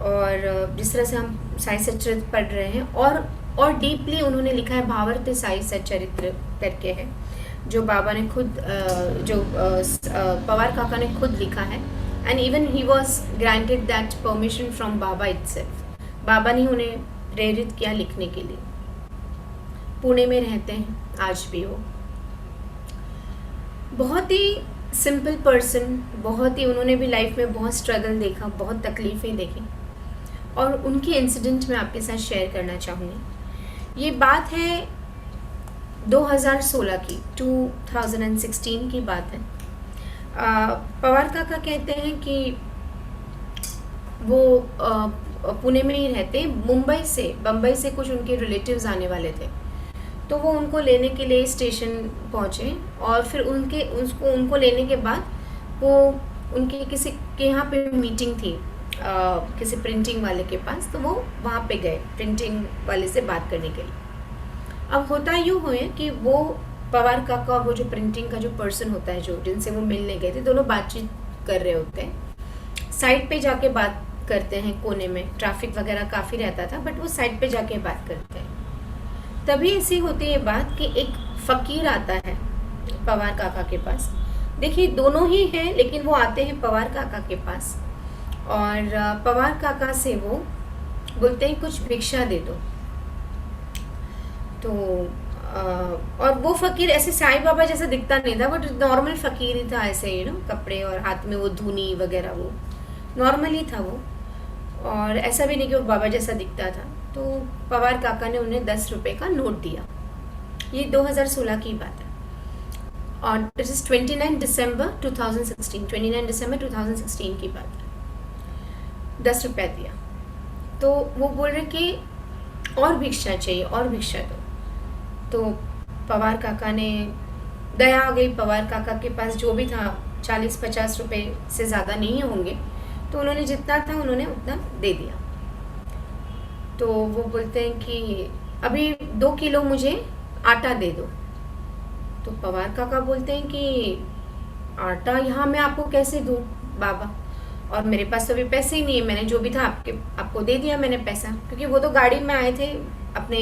और जिस तरह से हम साई सच्चरित्र पढ़ रहे हैं और डीपली उन्होंने लिखा है भावार्थ साई सच्चरित्र करके है, जो बाबा ने खुद पवार काका ने खुद लिखा है। And even he was granted that permission from Baba itself. Baba ने उन्हें प्रेरित किया लिखने के लिए। पुणे में रहते हैं आज भी वो। बहुत ही सिंपल पर्सन, बहुत ही उन्होंने भी लाइफ में बहुत स्ट्रगल देखा, बहुत तकलीफ़ें देखी, और उनकी इंसिडेंट मैं आपके साथ शेयर करना चाहूँगी। ये बात है 2016 की, 2016 की बात है। पवार काका कहते हैं कि वो पुणे में ही रहते, बम्बई से कुछ उनके रिलेटिव्स आने वाले थे, तो वो उनको लेने के लिए स्टेशन पहुँचे, और फिर उनको लेने के बाद वो उनके किसी के यहाँ पे मीटिंग थी किसी प्रिंटिंग वाले के पास, तो वो वहाँ पे गए प्रिंटिंग वाले से बात करने के लिए। अब होता यूँ हुए कि वो पवार काका और वो जो प्रिंटिंग का जो पर्सन होता है, जो जिनसे वो मिलने गए थे, दोनों बातचीत कर रहे होते हैं। साइड पे जाके बात करते हैं, कोने में ट्रैफिक वगैरह काफ़ी रहता था, बट वो साइड पे जाके बात करते हैं। तभी ऐसी होती है बात कि एक फ़कीर आता है पवार काका के पास। देखिए दोनों ही हैं, लेकिन वो आते हैं पवार काका के पास, और पवार काका से वो बोलते हैं कुछ भिक्षा दे दो। तो और वो फ़कीर ऐसे साईं बाबा जैसा दिखता नहीं था, बट नॉर्मल फ़कीर ही था, ऐसे कपड़े और हाथ में वो धुनी वगैरह, वो नॉर्मल ही था वो। और ऐसा भी नहीं कि वो बाबा जैसा दिखता था। तो पवार काका ने उन्हें 10 रुपए का नोट दिया। ये 2016 की बात है और इट इज़ 29 दिसंबर 2016, 29 दिसंबर 2016 की बात है। 10 रुपया दिया तो वो बोल रहे कि और भिक्षा चाहिए, और भिक्षा दो। तो पवार काका ने, दया आ गई पवार काका के पास, जो भी था 40-50 रुपए से ज़्यादा नहीं होंगे, तो उन्होंने जितना था उन्होंने उतना दे दिया। तो वो बोलते हैं कि अभी 2 किलो मुझे आटा दे दो। तो पवार काका बोलते हैं कि आटा यहाँ मैं आपको कैसे दूँ बाबा, और मेरे पास तो अभी पैसे ही नहीं है, मैंने जो भी था आपको दे दिया मैंने पैसा, क्योंकि वो तो गाड़ी में आए थे, अपने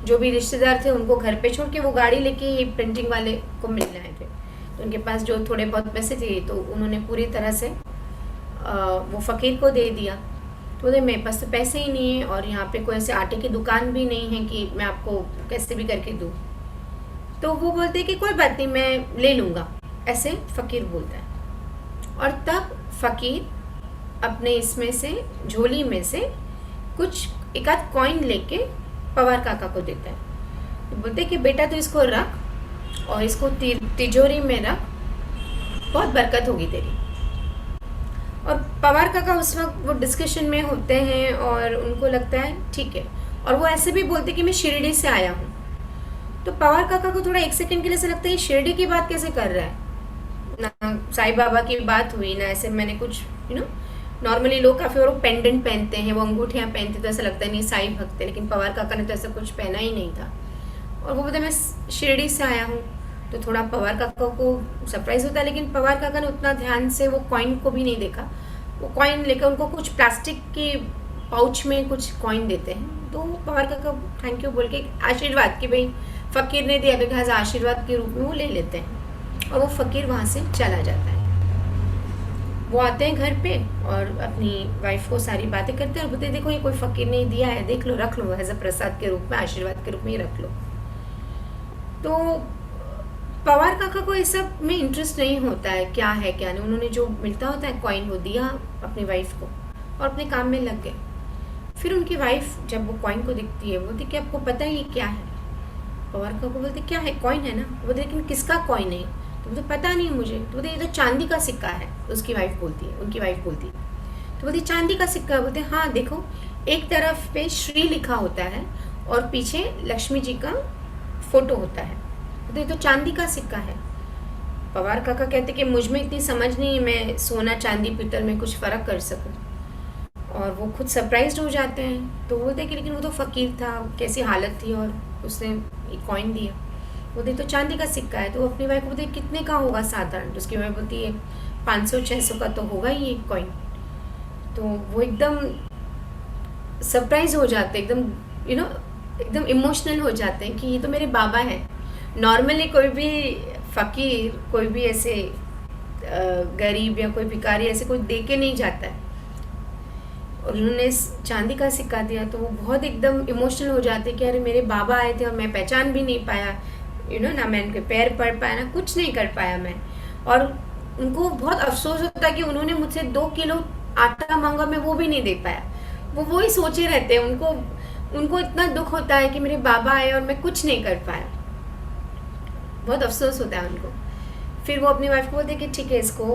जो भी रिश्तेदार थे उनको घर पे छोड़ के वो गाड़ी लेके ये प्रिंटिंग वाले को मिलने आए थे। तो उनके पास जो थोड़े बहुत पैसे थे तो उन्होंने पूरी तरह से वो फ़कीर को दे दिया। तो बोले मेरे पास तो पैसे ही नहीं है और यहाँ पे कोई ऐसे आटे की दुकान भी नहीं है कि मैं आपको कैसे भी करके दूँ। तो वो बोलते कि कोई बात नहीं, मैं ले लूँगा, ऐसे फ़कीर बोलता है। और तब फ़कीर अपने इसमें से, झोली में से कुछ एक आध कॉइन लेके पवार काका को देता है। तो बोलते कि बेटा तो इसको रख और इसको तिजोरी में रख, बहुत बरकत होगी तेरी। और पवार काका उस वक्त वो डिस्कशन में होते हैं और उनको लगता है ठीक है, और वो ऐसे भी बोलते कि मैं शिरडी से आया हूँ। तो पवार काका को थोड़ा 1 सेकंड के लिए ऐसा लगता है शिरडी की बात कैसे कर रहा है, ना साईं बाबा की बात हुई ना ऐसे मैंने कुछ नॉर्मली लोग काफ़ी और पेंडेंट पहनते हैं, वो अंगूठियाँ पहनते, तो ऐसा लगता है नहीं साईं भक्त है, लेकिन पवार काका ने तो ऐसा कुछ पहना ही नहीं था। और वो बोलते मैं शिरडी से आया हूँ। तो थोड़ा पवार काका को सरप्राइज होता है, लेकिन पवार काका ने उतना ध्यान से वो कॉइन को भी नहीं देखा। वो कॉइन लेकर उनको कुछ प्लास्टिक के पाउच में कुछ कॉइन देते हैं। तो पवार काका थैंक यू बोल के आशीर्वाद कि भाई फ़कीर ने दिया, तो लिहाजा आशीर्वाद के रूप में वो ले लेते हैं और वो फ़कीर वहाँ से चला जाता है। वो आते हैं घर पे और अपनी वाइफ को सारी बातें करते हैं और बोलते हैं देखो ये कोई फ़कीर ने दिया है, देख लो, रख लो, एज अ प्रसाद के रूप में, आशीर्वाद के रूप में ही रख लो। तो पवार काका को इस सब में इंटरेस्ट नहीं होता है क्या है क्या नहीं, उन्होंने जो मिलता होता है कॉइन वो दिया अपनी वाइफ को और अपने काम में लग गए। फिर उनकी वाइफ जब वो कॉइन को दिखती है बोलती कि आपको पता है ये क्या है। पवार काका को बोलते क्या है, कॉइन है ना। बोलते लेकिन किसका कॉइन है, तो बोलते पता नहीं मुझे। तो बोलते ये तो चांदी का सिक्का है। उसकी वाइफ बोलती है, उनकी वाइफ बोलती है, तो बोलती चांदी का सिक्का है। बोलते हाँ देखो, एक तरफ पे श्री लिखा होता है और पीछे लक्ष्मी जी का फोटो होता है। बोलते ये तो चांदी का सिक्का है। पवार काका कहते कि मुझ में इतनी समझ नहीं है मैं सोना चांदी पीतल में कुछ फ़र्क कर सकूं। और वो खुद सरप्राइज्ड हो जाते हैं। तो बोलते कि लेकिन वो तो फ़कीर था, कैसी हालत थी और उसने एक कॉइन दिया। बोलते तो चांदी का सिक्का है। तो वो अपनी वाइफ को बोलते कितने का होगा साधारण। तो उसकी वाइफ बोलती है 500-600 का तो होगा ही एक कॉइन। तो वो एकदम सरप्राइज हो जाते, एकदम एकदम इमोशनल हो जाते हैं कि ये तो मेरे बाबा हैं। नॉर्मली कोई भी फ़कीर, कोई भी ऐसे गरीब या कोई भिखारी ऐसे कोई दे के नहीं जाता है, और उन्होंने चांदी का सिक्का दिया तो वो बहुत एकदम इमोशनल हो जाते कि अरे मेरे बाबा आए थे और मैं पहचान भी नहीं पाया, ना मैं उनके पैर पड़ पाया, ना कुछ नहीं कर पाया मैं। और उनको बहुत अफसोस होता है कि उन्होंने मुझसे 2 किलो आटा मांगा, मैं वो भी नहीं दे पाया। वो ही सोचे रहते हैं, उनको इतना दुख होता है कि मेरे बाबा आए और मैं कुछ नहीं कर पाया, बहुत अफसोस होता है उनको। फिर वो अपनी वाइफ को बोलते कि ठीक है इसको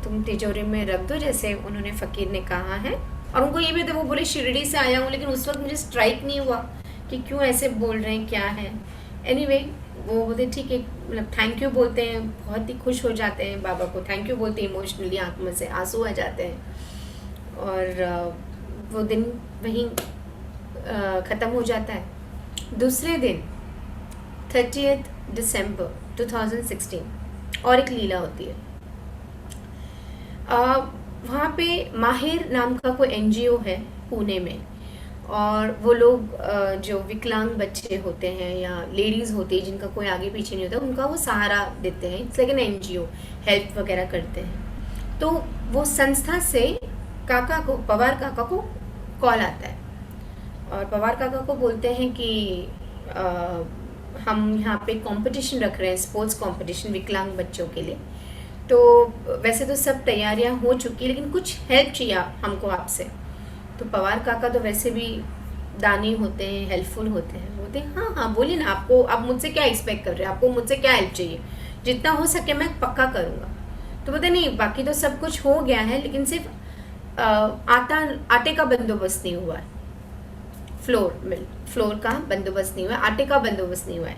तुम तिजोरी में रख दो जैसे उन्होंने फ़कीर ने कहा है। और उनको ये भी था, वो बोले शिरडी से आया हूँ, लेकिन उस वक्त मुझे स्ट्राइक नहीं हुआ कि क्यों ऐसे बोल रहे हैं, क्या है। एनीवे वो बोलते ठीक है, मतलब थैंक यू बोलते हैं, बहुत ही खुश हो जाते हैं, बाबा को थैंक यू बोलते हैं, इमोशनली आँख में से आंसू आ जाते हैं। और वो दिन वहीं ख़त्म हो जाता है। दूसरे दिन 30 दिसंबर 2016 और एक लीला होती है। वहाँ पे माहिर नाम का कोई NGO है पुणे में, और वो लोग जो विकलांग बच्चे होते हैं या लेडीज़ होती है जिनका कोई आगे पीछे नहीं होता, उनका वो सहारा देते हैं। It's like an NGO, help वगैरह करते हैं। तो वो संस्था से पवार काका को कॉल आता है और पवार काका को बोलते हैं कि हम यहाँ पे कंपटीशन रख रहे हैं, स्पोर्ट्स कंपटीशन विकलांग बच्चों के लिए। तो वैसे तो सब तैयारियां हो चुकी, लेकिन कुछ हेल्प चाहिए हमको आपसे। तो पवार काका तो वैसे भी दानी होते हैं, हेल्पफुल होते हैं। बोलते हैं हाँ हाँ बोलिए ना, आपको आप मुझसे क्या एक्सपेक्ट कर रहे हैं, आपको मुझसे क्या हेल्प चाहिए, जितना हो सके मैं पक्का करूँगा। तो बोलते नहीं, बाकी तो सब कुछ हो गया है, लेकिन सिर्फ आटे का बंदोबस्त नहीं हुआ है, फ्लोर का बंदोबस्त नहीं हुआ है, आटे का बंदोबस्त नहीं हुआ है।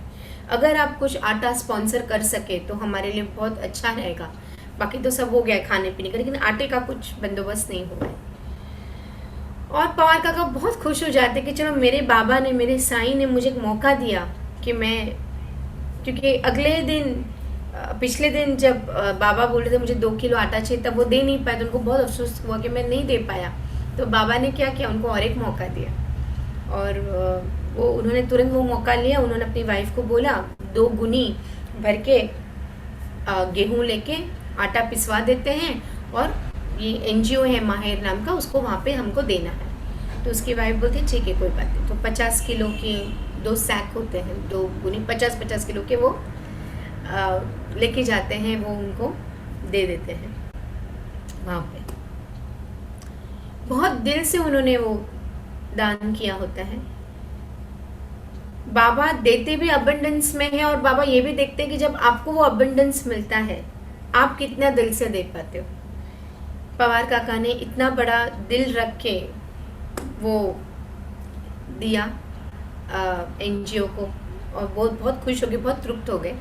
अगर आप कुछ आटा स्पॉन्सर कर सके तो हमारे लिए बहुत अच्छा रहेगा। बाकी तो सब हो गया है खाने पीने का, लेकिन आटे का कुछ बंदोबस्त नहीं हुआ है। और पवार काका बहुत खुश हो जाते कि चलो मेरे बाबा ने, मेरे साईं ने मुझे एक मौका दिया कि मैं, क्योंकि अगले दिन पिछले दिन जब बाबा बोल रहे थे मुझे 2 किलो आटा चाहिए, तब वो दे नहीं पाए, तो उनको बहुत अफसोस हुआ कि मैं नहीं दे पाया। तो बाबा ने क्या किया, उनको और एक मौका दिया, और वो उन्होंने तुरंत वो मौका लिया। उन्होंने अपनी वाइफ को बोला 2 गुनी भर के गेहूँ लेके आटा पिसवा देते हैं, और ये NGO है माहिर नाम का, उसको वहाँ पे हमको देना है। तो उसकी वाइफ बोलती ठीक है कोई बात नहीं। तो 50 किलो के 2 सैक होते हैं, 2 गुनी 50-50 किलो के, वो लेके जाते हैं, वो उनको दे देते हैं वहाँ पे। बहुत दिल से उन्होंने वो दान किया होता है। बाबा देते भी अबंडेंस में है, और बाबा ये भी देखते हैं कि जब आपको वो अबंडेंस मिलता है आप कितना दिल से दे पाते हो। पवार काका ने इतना बड़ा दिल रख के वो दिया NGO को, और बहुत खुश हो गए, बहुत तृप्त हो गए।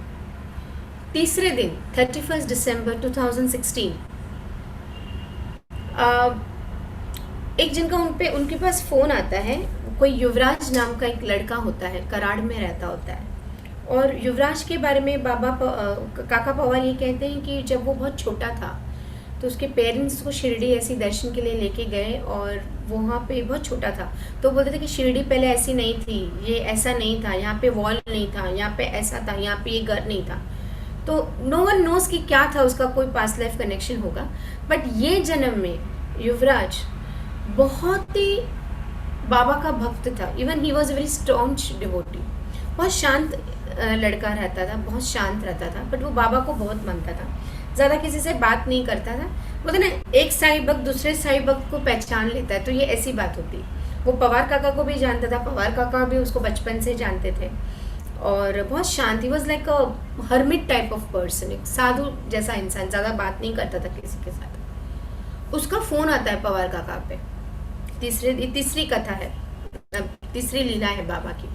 तीसरे दिन 31 दिसंबर 2016 एक जिनका उनके पास फ़ोन आता है। कोई युवराज नाम का एक लड़का होता है, कराड़ में रहता होता है। और युवराज के बारे में काका पवार ये कहते हैं कि जब वो बहुत छोटा था तो उसके पेरेंट्स को शिरडी ऐसी दर्शन के लिए लेके गए, और वहाँ पे बहुत छोटा था। तो बोलते थे कि शिरडी पहले ऐसी नहीं थी, ये ऐसा नहीं था, यहाँ पे वॉल नहीं था, यहाँ पे ऐसा था, यहाँ पे ये घर नहीं था। तो नो वन नोज कि क्या था, उसका कोई पास्ट लाइफ कनेक्शन होगा। बट ये जन्म में युवराज बहुत ही बाबा का भक्त था। Even he was very staunch devotee. बहुत शांत लड़का रहता था, बहुत शांत रहता था, बट वो बाबा को बहुत मानता था। ज़्यादा किसी से बात नहीं करता था। बोलते ना, एक साईं भक्त दूसरे साईं भक्त को पहचान लेता है, तो ये ऐसी बात होती। वो पवार काका को भी जानता था, पवार काका भी उसको बचपन से जानते थे, और बहुत शांत। He was like a hermit type of person, एक साधु जैसा इंसान, ज़्यादा बात नहीं करता था किसी के साथ। उसका फ़ोन आता है पवार काका पे। तीसरी कथा है, तीसरी लीला है बाबा की।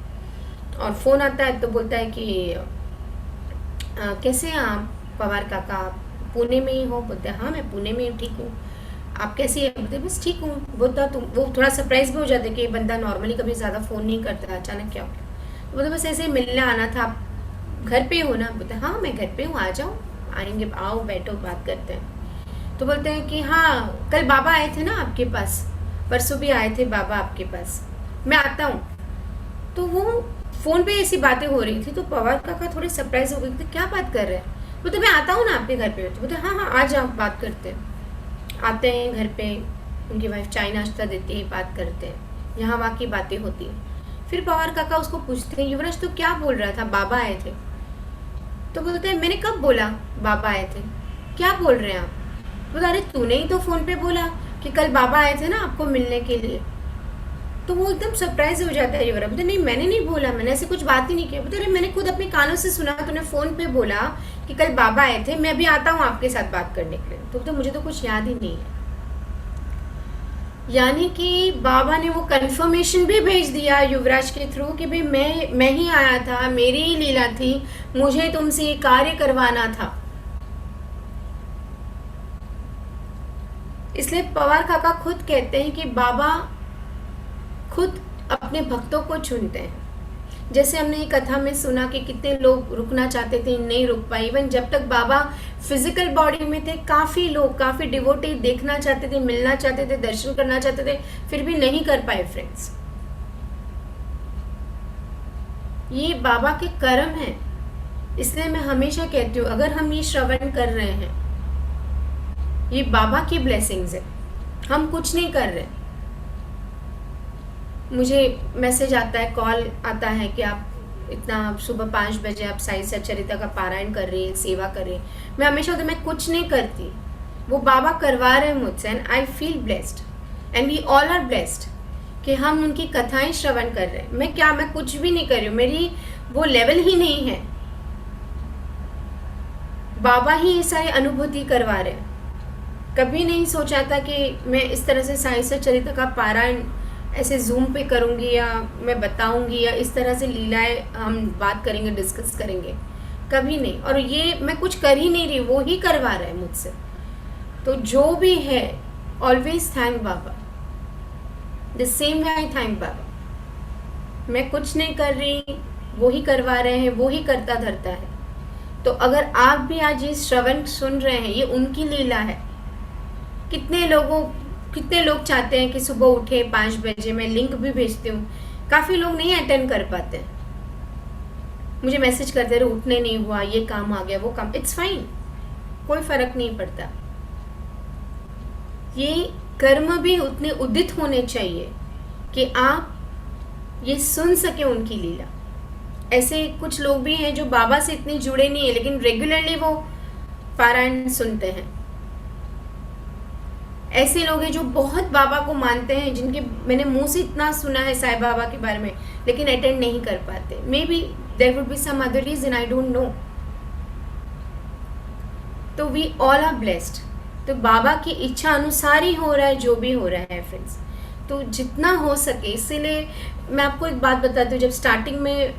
और फ़ोन आता है तो बोलता है कि कैसे हैं आप पवार काका, पुणे में ही हो? बोलते हैं हाँ मैं पुणे में ठीक हूँ, आप कैसी है? बोलते बस ठीक हूँ। बोलता तो वो थोड़ा सरप्राइज भी हो जाते कि बंदा नॉर्मली कभी ज़्यादा फ़ोन नहीं करता, अचानक क्या हो गया। तो बोलते बस ऐसे ही मिलने आना था, आप घर पे हो ना? बोलते हाँ मैं घर पे हूँ, आ जाओ, आएंगे, आओ बैठो बात करते हैं। तो बोलते हैं कि हाँ कल बाबा आए थे ना आपके पास, परसों भी आए थे बाबा आपके पास, मैं आता हूँ। तो वो फ़ोन पे ऐसी बातें हो रही थी, तो पवार काका थोड़े सरप्राइज हो गए थे, क्या बात कर रहे हैं? बोलते मैं आता हूँ ना आपके घर पे। तो बोलते हाँ हाँ आ जाओ, बात करते हैं। आते हैं घर पे, उनकी वाइफ चाय नाश्ता देती है, बात करते हैं, यहाँ वहाँ की बातें होती हैं। फिर पवार काका उसको पूछते हैं युवराज तो क्या बोल रहा था, बाबा आए थे? तो बोलते हैं मैंने कब बोला बाबा आए थे, क्या बोल रहे हैं आप? बोला अरे तूने ही तो फ़ोन पे बोला कि कल बाबा आए थे ना आपको मिलने के लिए। तो वो एकदम सरप्राइज हो जाता है युवराज। बोलते नहीं मैंने नहीं बोला, मैंने ऐसे कुछ बात ही नहीं किया। बोलते अरे मैंने खुद अपने कानों से सुना, तूने फ़ोन पे बोला कि कल बाबा आए थे, मैं अभी आता हूँ आपके साथ बात करने के लिए। तो बोलते मुझे तो कुछ याद ही नहीं है। यानी कि बाबा ने वो कंफर्मेशन भी भेज दिया युवराज के थ्रू कि भाई मैं ही आया था, मेरी ही लीला थी, मुझे तुमसे ये कार्य करवाना था। इसलिए पवार काका खुद कहते हैं कि बाबा खुद अपने भक्तों को चुनते हैं। जैसे हमने ये कथा में सुना कि कितने लोग रुकना चाहते थे, नहीं रुक पाए। इवन जब तक बाबा फिजिकल बॉडी में थे, काफ़ी लोग, काफ़ी डिवोटी देखना चाहते थे, मिलना चाहते थे, दर्शन करना चाहते थे, फिर भी नहीं कर पाए फ्रेंड्स। ये बाबा के कर्म है। इसलिए मैं हमेशा कहती हूँ अगर हम ये श्रवण कर रहे हैं, ये बाबा की ब्लेसिंग्स है, हम कुछ नहीं कर रहे। मुझे मैसेज आता है, कॉल आता है कि आप इतना आप सुबह 5 बजे आप साई सच्चरिता का पारायण कर रही हैं, सेवा कर रही हैं। मैं हमेशा होता मैं कुछ नहीं करती, वो बाबा करवा रहे हैं मुझसे, and I feel blessed and we all are blessed कि हम उनकी कथाएं श्रवण कर रहे हैं। मैं कुछ भी नहीं कर रही हूँ, मेरी वो लेवल ही नहीं है, बाबा ही ये सारी अनुभूति करवा रहे हैं। कभी नहीं सोचा था कि मैं इस तरह से साई सच्चरिता का पारायण ऐसे जूम पे करूँगी या मैं बताऊँगी या इस तरह से लीलाएं हम बात करेंगे, डिस्कस करेंगे, कभी नहीं। और ये मैं कुछ कर ही नहीं रही, वो ही करवा रहा है मुझसे। तो जो भी है, always thank Baba, the same way I thank Baba. मैं कुछ नहीं कर रही, वो ही करवा रहे हैं, वो ही करता धरता है। तो अगर आप भी आज ये श्रवण सुन रहे हैं, ये उनकी लीला है। कितने लोग चाहते हैं कि सुबह उठे 5 बजे, मैं लिंक भी भेजती हूँ, काफ़ी लोग नहीं अटेंड कर पाते हैं, मुझे मैसेज करते रहे उठने नहीं हुआ, ये काम आ गया, वो काम, इट्स फाइन, कोई फर्क नहीं पड़ता। ये कर्म भी उतने उदित होने चाहिए कि आप ये सुन सके उनकी लीला। ऐसे कुछ लोग भी हैं जो बाबा से इतने जुड़े नहीं है, लेकिन रेगुलरली वो पारायण सुनते हैं। ऐसे लोग हैं जो बहुत बाबा को मानते हैं, जिनके मैंने मुंह से इतना सुना है साईं बाबा के बारे में, लेकिन अटेंड नहीं कर पाते। Maybe there would be some other reason, I don't know. तो वी ऑल आर ब्लेस्ड। तो बाबा की इच्छा अनुसार ही हो रहा है जो भी हो रहा है फ्रेंड्स। तो जितना हो सके, इसीलिए मैं आपको एक बात बताती हूँ। जब स्टार्टिंग में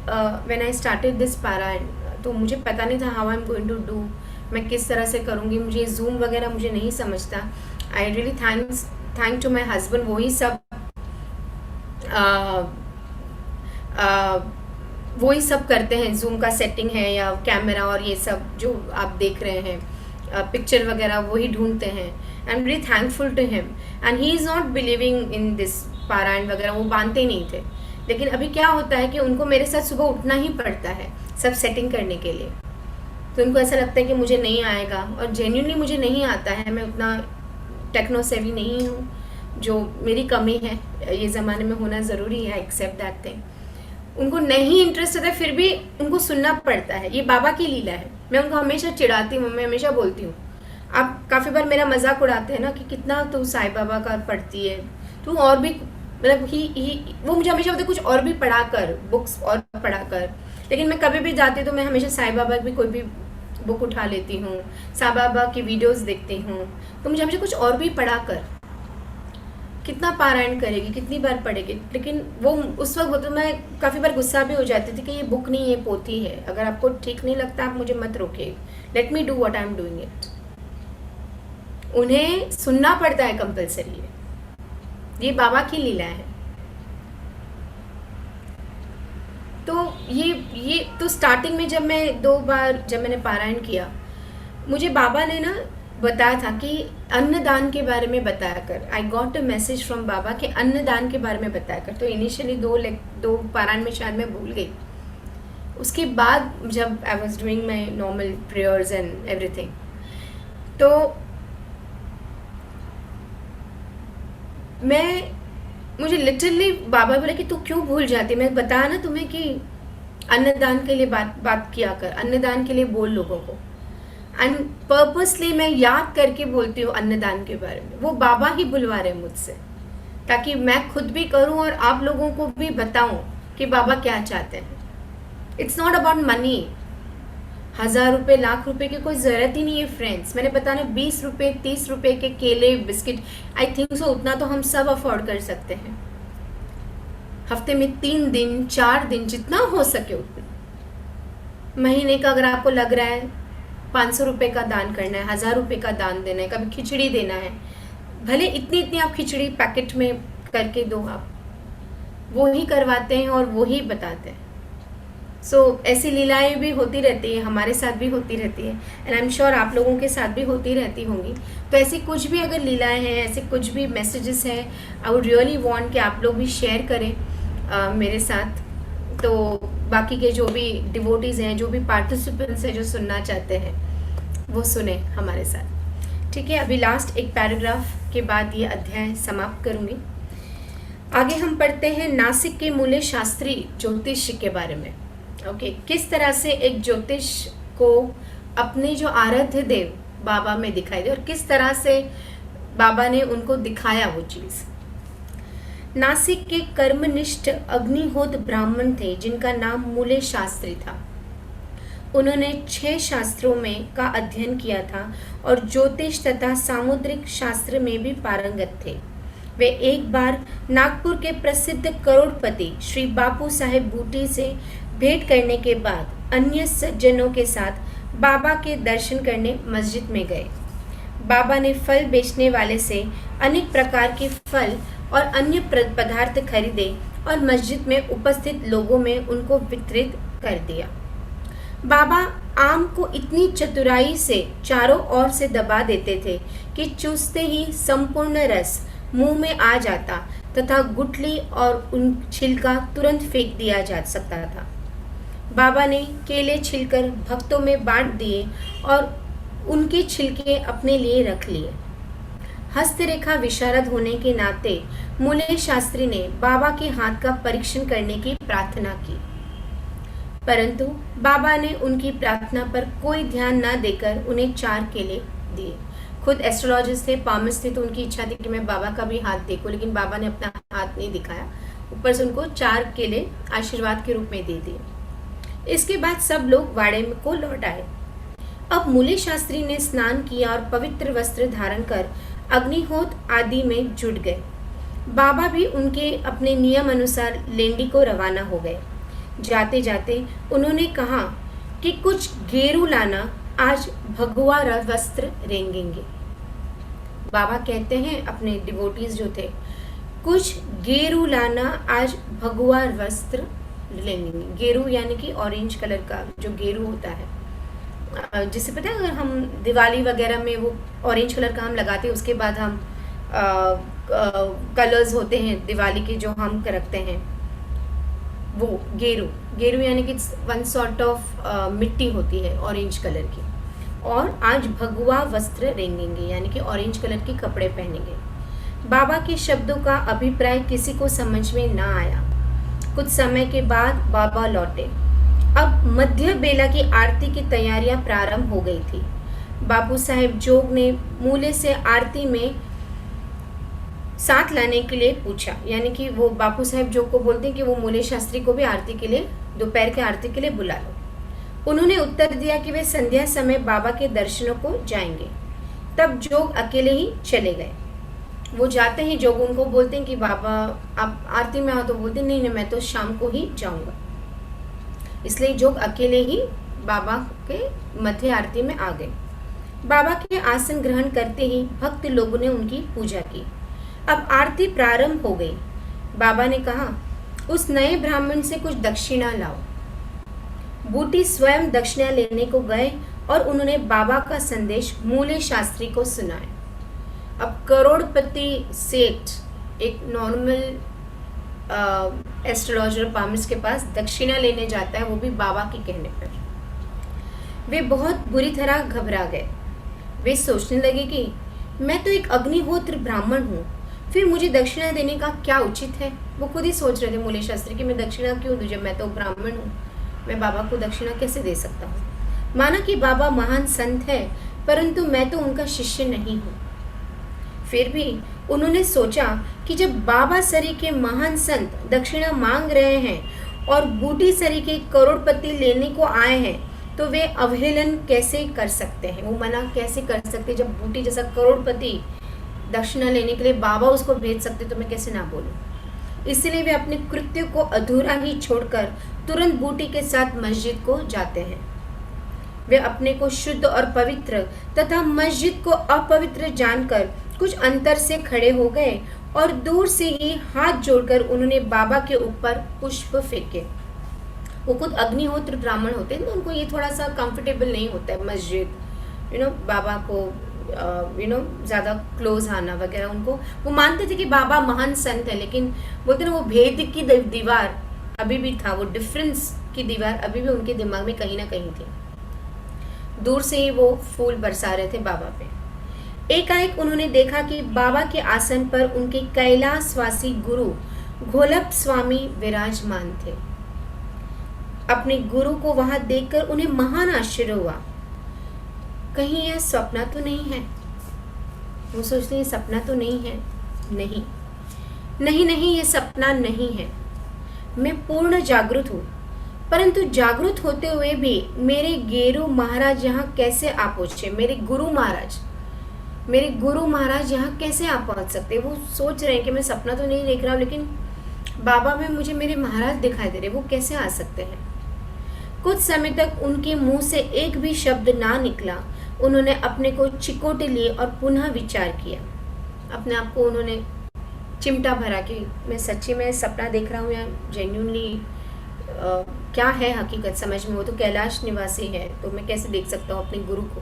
व्हेन आई स्टार्टेड दिस पारायण, तो मुझे पता नहीं था how I am going to do, मैं किस तरह से करूँगी, मुझे जूम वगैरह मुझे नहीं समझता। I really thank to my husband, वही सब करते हैं, जूम का सेटिंग है या कैमरा और ये सब जो आप देख रहे हैं, पिक्चर वगैरह वही ढूंढते हैं। I am really thankful to him, and he is not believing in this पारायण वगैरह, वो मानते नहीं थे। लेकिन अभी क्या होता है कि उनको मेरे साथ सुबह उठना ही पड़ता है सब सेटिंग करने के लिए। तो उनको ऐसा लगता है कि मुझे नहीं आएगा, और जेन्युइनली मुझे नहीं आता है। मैं उतना टेक्नो सेवी नहीं हूँ, जो मेरी कमी है, ये ज़माने में होना ज़रूरी है, एक्सेप्ट दैट थिंग। उनको नहीं इंटरेस्ट होता है, फिर भी उनको सुनना पड़ता है। ये बाबा की लीला है। मैं उनको हमेशा चिढ़ाती हूँ, मैं हमेशा बोलती हूँ, आप काफ़ी बार मेरा मजाक उड़ाते हैं ना कि कितना तू साईं बाबा का पढ़ती है, तू और भी, मतलब वो मुझे हमेशा बोलते कुछ और भी पढ़ा कर, बुक्स और पढ़ा कर। लेकिन मैं कभी भी जाती तो मैं हमेशा साईं बाबा की कोई भी बुक उठा लेती हूँ, साईं बाबा की वीडियोस देखती हूँ। तो मुझे हमेशा कुछ और भी पढ़ा कर, कितना पारायण करेगी, कितनी बार पढ़ेगी। लेकिन वो उस वक्त तो मैं काफ़ी बार गुस्सा भी हो जाती थी कि ये बुक नहीं, ये पोथी है, अगर आपको ठीक नहीं लगता आप मुझे मत रोकिए, let me do what I am doing it. उन्हें सुनना पड़ता है कंपल्सरी, ये बाबा की लीला है। तो ये तो स्टार्टिंग में जब मैं 2 बार जब मैंने पारायण किया, मुझे बाबा ने ना बताया था कि अन्नदान के बारे में बताया कर। I got a message from Baba कि अन्नदान के बारे में बताया कर। तो इनिशियली 2 पारायण में शायद मैं भूल गई। उसके बाद जब I was doing my normal prayers and everything, तो मुझे लिटरली बाबा बोला कि तू क्यों भूल जाती। मैं बताया ना तुम्हें कि अन्नदान के लिए बात किया कर, अन्नदान के लिए बोल लोगों को। एंड पर्पसली मैं याद करके बोलती हूँ अन्नदान के बारे में। वो बाबा ही बुलवा रहे हैं मुझसे, ताकि मैं खुद भी करूँ और आप लोगों को भी बताऊँ कि बाबा क्या चाहते हैं। It's not about money. 1000 रुपये, लाख रुपए की कोई ज़रूरत ही नहीं है फ्रेंड्स। मैंने बताया 20 रुपये, 30 रुपये के केले, बिस्किट, आई थिंक सो उतना तो हम सब अफोर्ड कर सकते हैं। हफ्ते में 3 दिन, 4 दिन, जितना हो सके उतना। महीने का अगर आपको लग रहा है 500 रुपये का दान करना है, 1000 रुपये का दान देना है, कभी खिचड़ी देना है, भले इतनी आप खिचड़ी पैकेट में करके दो, आप वो ही करवाते हैं और वो ही बताते हैं। सो ऐसी लीलाएं भी होती रहती है, हमारे साथ भी होती रहती है, एंड आई एम श्योर आप लोगों के साथ भी होती रहती होंगी। तो ऐसी कुछ भी अगर लीलाएं हैं, ऐसे कुछ भी मैसेजेस हैं, आई वुड रियली वांट कि आप लोग भी शेयर करें मेरे साथ। तो बाकी के जो भी डिवोटीज़ हैं, जो भी पार्टिसिपेंट्स हैं जो सुनना चाहते हैं, वो सुने हमारे साथ। ठीक है, अभी लास्ट एक पैराग्राफ के बाद ये अध्याय समाप्त करूँगी। आगे हम पढ़ते हैं नासिक के मूल्य शास्त्री ज्योतिष के बारे में। ओके, किस तरह से एक ज्योतिष को अपने जो आराध्य देव बाबा में दिखाई दे और किस तरह से बाबा ने उनको दिखाया वो चीज़। नासिक के कर्मनिष्ठ अग्निहोत्र ब्राह्मण थे जिनका नाम मूले शास्त्री था। उन्होंने 6 शास्त्रों में का अध्ययन किया था और ज्योतिष तथा सामुद्रिक शास्त्र में भी पारंगत थे। वे एक बार नागपुर के प्रसिद्ध करोड़पति श्री बापू साहेब बूटी से भेंट करने के बाद अन्य सज्जनों के साथ बाबा के दर्शन करने मस्जिद में गए। बाबा ने फल बेचने वाले से अनेक प्रकार के फल और अन्य पदार्थ खरीदे और मस्जिद में उपस्थित लोगों में उनको वितरित कर दिया। बाबा आम को इतनी चतुराई से चारों ओर से दबा देते थे कि चूसते ही संपूर्ण रस मुंह में आ जाता तथा गुठली और उन छिलका तुरंत फेंक दिया जा सकता था। बाबा ने केले छिलकर भक्तों में बांट दिए और उनके छिलके अपने लिए रख लिए। हस्तरेखा विशारद होने के नाते मूले शास्त्री ने बाबा के हाथ का परीक्षण करने की प्रार्थना की, परंतु बाबा ने उनकी प्रार्थना पर कोई ध्यान न देकर उन्हें 4 केले दिए। खुद एस्ट्रोलॉजिस्ट थे, पामिस्ट थे, तो उनकी इच्छा थी कि मैं बाबा का भी हाथ देखूं, लेकिन बाबा ने अपना हाथ नहीं दिखाया। ऊपर से उनको 4 केले आशीर्वाद के रूप में दे दिए। इसके बाद सब लोग वाड़े को लौट आए। अब मूले शास्त्री ने स्नान किया और पवित्र वस्त्र धारण कर अग्निहोत्र आदि में जुट गए। बाबा भी उनके अपने नियम अनुसार लेंडी को रवाना हो गए। जाते जाते उन्होंने कहा कि कुछ गेरू लाना, आज भगवा वस्त्र रेंगेंगे। बाबा कहते हैं अपने डिवोटीज जो थे, कुछ गेरू लाना, आज भगवा वस्त्र लेंगे। गेरू यानी कि ऑरेंज कलर का जो गेरू होता है, जिसे पता है अगर हम दिवाली वगैरह में वो ऑरेंज कलर का हम लगाते हैं, उसके बाद हम कलर्स होते हैं दिवाली के जो हम रखते हैं, वो गेरू। गेरू यानी कि वन सॉर्ट ऑफ मिट्टी होती है ऑरेंज कलर की। और आज भगवा वस्त्र रेंगेंगे यानी कि ऑरेंज कलर के कपड़े पहनेंगे। बाबा के शब्दों का अभिप्राय किसी को समझ में ना आया। कुछ समय के बाद बाबा लौटे। अब मध्य बेला की आरती की तैयारियां प्रारंभ हो गई थी। बापू साहेब जोग ने मूले से आरती में साथ लाने के लिए पूछा, यानी कि वो बापू साहेब जोग को बोलते हैं कि वो मूले शास्त्री को भी आरती के लिए, दोपहर के आरती के लिए बुला लो। उन्होंने उत्तर दिया कि वे संध्या समय बाबा के दर्शनों को जाएंगे। तब जोग अकेले ही चले गए। वो जाते ही जोग उनको बोलते हैं कि बाबा आप आरती में आओ, तो बोलते नहीं नहीं मैं तो शाम को ही जाऊंगा। इसलिए जोग अकेले ही बाबा के मध्य आरती में आ गए। बाबा के आसन ग्रहण करते ही भक्त लोगों ने उनकी पूजा की। अब आरती प्रारंभ हो गई। बाबा ने कहा, उस नए ब्राह्मण से कुछ दक्षिणा लाओ। बूटी स्वयं दक्षिणा लेने को गए और उन्होंने बाबा का संदेश मूले शास्त्री को सुनाया। अब करोड़पति सेठ एक नॉर्मल एस्ट्रोलॉजर पामिस्ट के पास दक्षिणा लेने जाता है, वो भी बाबा के कहने पर। वे बहुत बुरी तरह घबरा गए। वे सोचने लगे कि मैं तो एक अग्निहोत्र ब्राह्मण हूँ, फिर मुझे दक्षिणा देने का क्या उचित है। वो खुद ही सोच रहे थे मूले शास्त्री कि मैं दक्षिणा क्यों दूँ, जब मैं तो ब्राह्मण हूँ, मैं बाबा को दक्षिणा कैसे दे सकता हूँ। माना कि बाबा महान संत है, परंतु मैं तो उनका शिष्य नहीं हूँ। फिर भी उन्होंने सोचा कि जब बाबा सरी के महान संत दक्षिणा मांग रहे हैं और बूटी सरी के करोड़पति लेने को आए हैं, तो वे अवहेलन कैसे कर सकते हैं, वो मना कैसे कर सकते हैं। जब बूटी जैसा करोड़पति दक्षिणा लेने के लिए बाबा उसको भेज सकते, तो मैं कैसे ना बोलूं। इसलिए वे अपने कृत्य को अधूरा ही छोड़कर तुरंत बूटी के साथ मस्जिद को जाते हैं। वे अपने को शुद्ध और पवित्र तथा मस्जिद को अपवित्र जानकर कुछ अंतर से खड़े हो गए और दूर से ही हाथ जोड़कर उन्होंने बाबा के ऊपर पुष्प फेंके। वो खुद अग्निहोत्र ब्राह्मण होते हैं, तो उनको ये थोड़ा सा कंफर्टेबल नहीं होता है मस्जिद, बाबा को ज़्यादा क्लोज आना वगैरह। उनको वो मानते थे कि बाबा महान संत है, लेकिन बोलते ना वो भेद की दीवार अभी भी था, वो डिफरेंस की दीवार अभी भी उनके दिमाग में कहीं ना कहीं थी। दूर से ही वो फूल बरसा रहे थे बाबा पे। एकाएक उन्होंने देखा कि बाबा के आसन पर उनके कैलाशवासी गुरु घोलप स्वामी विराजमान थे। अपने गुरु को वहां देखकर उन्हें महान आश्चर्य हुआ। कहीं यह सपना तो नहीं है? वो सोचते हैं सपना तो नहीं है। नहीं नहीं नहीं, ये सपना नहीं है। मैं पूर्ण जागृत हूँ, परंतु जागृत होते हुए भी मेरे गेरू महाराज यहाँ कैसे आ पहुँचे? मेरे गुरु महाराज यहाँ कैसे आ पहुँच सकते? वो सोच रहे हैं कि मैं सपना तो नहीं देख रहा हूँ, लेकिन बाबा में मुझे मेरे महाराज दिखाई दे रहे, वो कैसे आ सकते हैं? कुछ समय तक उनके मुंह से एक भी शब्द ना निकला। उन्होंने अपने को चिकोटे लिए और पुनः विचार किया। अपने आप को उन्होंने चिमटा भरा कि मैं सच्ची में सपना देख रहा हूँ या जेन्युइनली क्या है हकीकत समझ में। वो तो कैलाश निवासी है, तो मैं कैसे देख सकता हूँ अपने गुरु को?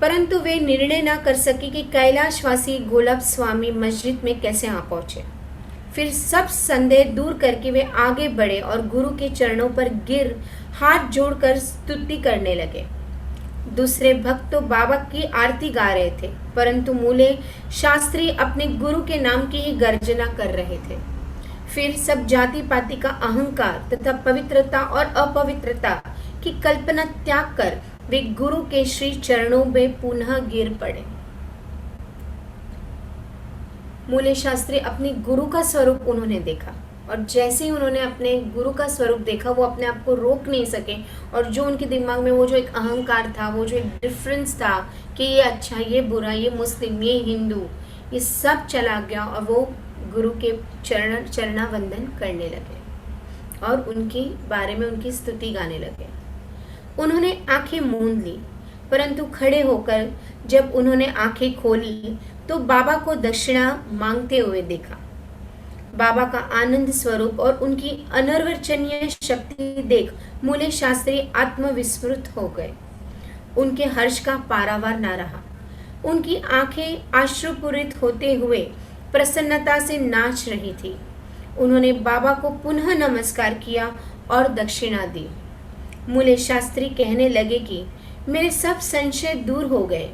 परंतु वे निर्णय ना कर सके कि कैलाशवासी गोलब स्वामी मस्जिद में कैसे आ पहुंचे। फिर सब संदेह दूर करके वे आगे बढ़े और गुरु के चरणों पर गिर हाथ जोड़कर स्तुति करने लगे। दूसरे भक्त तो बाबा की आरती गा रहे थे, परंतु मूले शास्त्री अपने गुरु के नाम की ही गर्जना कर रहे थे। फिर सब जाति पाति का अहंकार तथा पवित्रता और अपवित्रता की कल्पना त्याग कर वे गुरु के श्री चरणों में पुनः गिर पड़े। मूले शास्त्री अपने गुरु का स्वरूप उन्होंने देखा, और जैसे ही उन्होंने अपने गुरु का स्वरूप देखा वो अपने आप को रोक नहीं सके, और जो उनके दिमाग में वो जो एक अहंकार था, वो जो एक डिफरेंस था कि ये अच्छा, ये बुरा, ये मुस्लिम, ये हिंदू, ये सब चला गया और वो गुरु के चरणावंदन करने लगे और उनके बारे में उनकी स्तुति गाने लगे। उन्होंने आंखें मूंद ली, परंतु खड़े होकर जब उन्होंने आंखें खोली तो बाबा को दक्षिणा मांगते हुए देखा। बाबा का आनंद स्वरूप और उनकी अनिर्वचनीय शक्ति देख मूले शास्त्री आत्मविस्मृत हो गए। उनके हर्ष का पारावार न रहा। उनकी आंखें आश्रुपूरित होते हुए प्रसन्नता से नाच रही थी। उन्होंने बाबा को पुनः नमस्कार किया और दक्षिणा दी। मूले शास्त्री कहने लगे कि मेरे सब संशय दूर हो गए।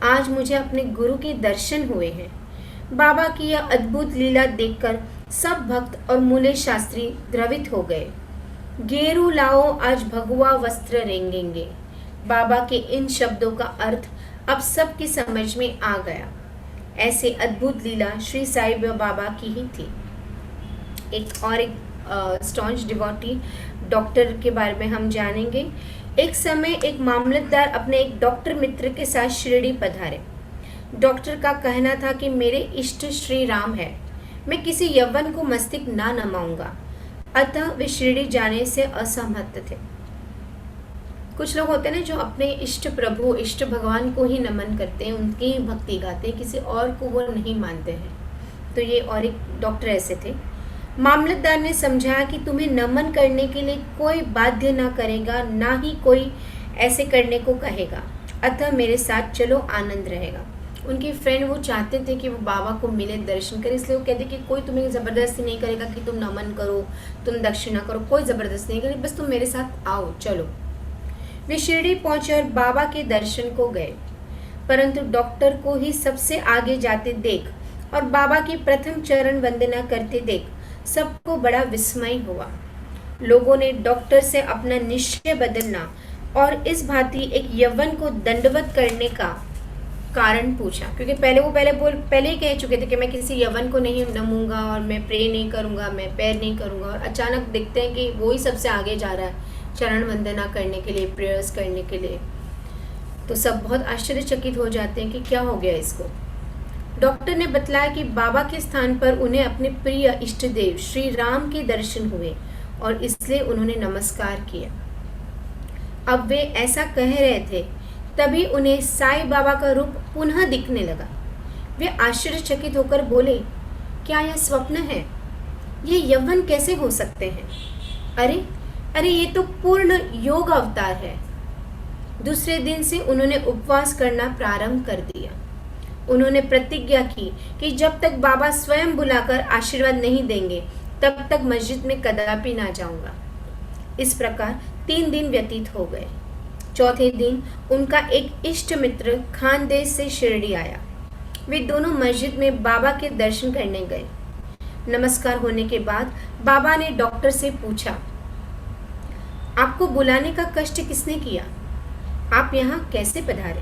आज मुझे अपने गुरु के दर्शन हुए हैं। बाबा की यह अद्भुत लीला देखकर सब भक्त और मूले शास्त्री द्रवित हो गए। गेरू लाओ, आज भगवा वस्त्र रेंगेंगे। बाबा के इन शब्दों का अर्थ अब सबकी समझ में आ गया। ऐसे अद्भुत लीला श्री साई बाबा की ही थी। एक स्टॉन्च डिवोटी डॉक्टर के बारे में हम जानेंगे। एक समय एक मामलतदार अपने एक डॉक्टर मित्र के साथ शिरडी पधारे। डॉक्टर का कहना था कि मेरे इष्ट श्री राम है, मैं किसी यौवन को मस्तिष्क ना नमाऊंगा। अतः वे शिरडी जाने से असहमत थे। कुछ लोग होते हैं ना जो अपने इष्ट प्रभु, इष्ट भगवान को ही नमन करते हैं, उनकी ही भक्ति गाते हैं, किसी और को वो नहीं मानते हैं। तो ये और एक डॉक्टर ऐसे थे। मामलतदार ने समझाया कि तुम्हें नमन करने के लिए कोई बाध्य ना करेगा, ना ही कोई ऐसे करने को कहेगा। अतः मेरे साथ चलो, आनंद रहेगा। उनके फ्रेंड वो चाहते थे कि वो बाबा को मिले, दर्शन करे, इसलिए वो कहते कि कोई तुम्हें ज़बरदस्ती नहीं करेगा कि तुम नमन करो, तुम दक्षिणा करो, कोई ज़बरदस्ती नहीं करेगी, बस तुम मेरे साथ आओ, चलो। वे शिरडी पहुंचे और बाबा के दर्शन को गए, परंतु डॉक्टर को ही सबसे आगे जाते देख और बाबा की प्रथम चरण वंदना करते देख सबको बड़ा विस्मय हुआ। लोगों ने डॉक्टर से अपना निश्चय बदलना और इस भांति एक यौवन को दंडवत करने का कारण पूछा, क्योंकि पहले ही कह चुके थे कि मैं किसी यौवन को नहीं नमूंगा और मैं प्रे नहीं करूंगा, मैं पैर नहीं करूंगा, और अचानक देखते हैं कि वो ही सबसे आगे जा रहा है चरण वंदना करने के लिए, प्रेयर्स करने के लिए। तो सब बहुत आश्चर्यचकित हो जाते हैं कि क्या हो गया इसको। डॉक्टर ने बतलाया कि बाबा के स्थान पर उन्हें अपने प्रिय इष्ट देव श्री राम के दर्शन हुए और इसलिए उन्होंने नमस्कार किया। अब वे ऐसा कह रहे थे, तभी उन्हें साईं बाबा का रूप पुनः दिखने लगा। वे आश्चर्यचकित होकर बोले, क्या यह स्वप्न है? ये यौवन कैसे हो सकते हैं? अरे ये तो पूर्ण योग अवतार है। दूसरे दिन से उन्होंने उपवास करना प्रारंभ कर दिया। उन्होंने प्रतिज्ञा की कि जब तक बाबा स्वयं बुलाकर आशीर्वाद नहीं देंगे तब तक मस्जिद में कदापि ना जाऊंगा। इस प्रकार 3 दिन व्यतीत हो गए। चौथे दिन उनका एक इष्ट मित्र खानदेश से शिरडी आया। वे दोनों मस्जिद में बाबा के दर्शन करने गए। नमस्कार होने के बाद बाबा ने डॉक्टर से पूछा, आपको बुलाने का कष्ट किसने किया? आप यहाँ कैसे पधारे?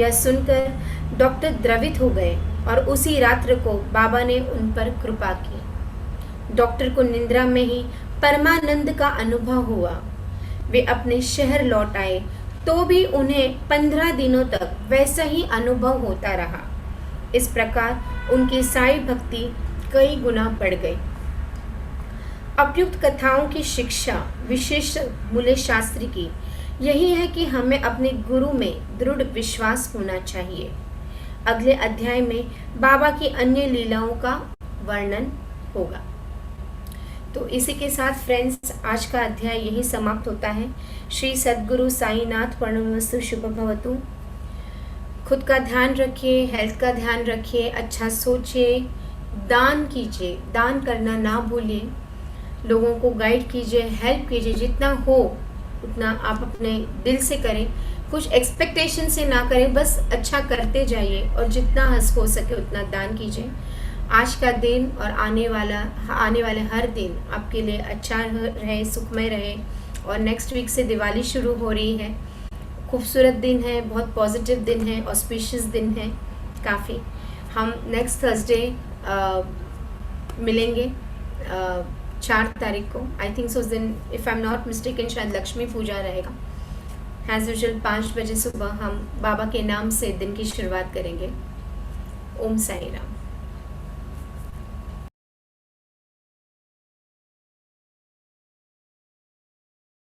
यह सुनकर डॉक्टर द्रवित हो गए और उसी रात्र को बाबा ने उन पर कृपा की। डॉक्टर को निद्रा में ही परमानंद का अनुभव हुआ। वे अपने शहर लौट आए तो भी उन्हें 15 दिनों तक वैसा ही अनुभव होता रहा। इस प्रकार उनकी साई भक्ति कई गुना बढ़ गई। उपयुक्त कथाओं की शिक्षा विशेष मूल्य शास्त्र की यही है कि हमें अपने गुरु में दृढ़ विश्वास होना चाहिए। अगले अध्याय में बाबा की अन्य लीलाओं का वर्णन होगा। तो इसी के साथ फ्रेंड्स आज का अध्याय यही समाप्त होता है। श्री सद्गुरु साईनाथ प्रणमस्तु शुभ भवतु। खुद का ध्यान रखिए, हेल्थ का ध्यान रखिए, अच्छा सोचिए, दान कीजिए, दान करना ना भूलिए, लोगों को गाइड कीजिए, हेल्प कीजिए, जितना हो उतना आप अपने दिल से करें, कुछ एक्सपेक्टेशन से ना करें, बस अच्छा करते जाइए और जितना हो सके उतना दान कीजिए। आज का दिन और आने वाले हर दिन आपके लिए अच्छा रहे, सुखमय रहे। और नेक्स्ट वीक से दिवाली शुरू हो रही है। खूबसूरत दिन है, बहुत पॉजिटिव दिन है, ऑस्पिशियस दिन है काफ़ी। हम नेक्स्ट थर्सडे मिलेंगे 4 तारीख को। आई थिंक सो उस दिन if I am not mistaken शायद लक्ष्मी पूजा रहेगा। एज यूजुअल 5 बजे सुबह हम बाबा के नाम से दिन की शुरुआत करेंगे। ओम साई राम।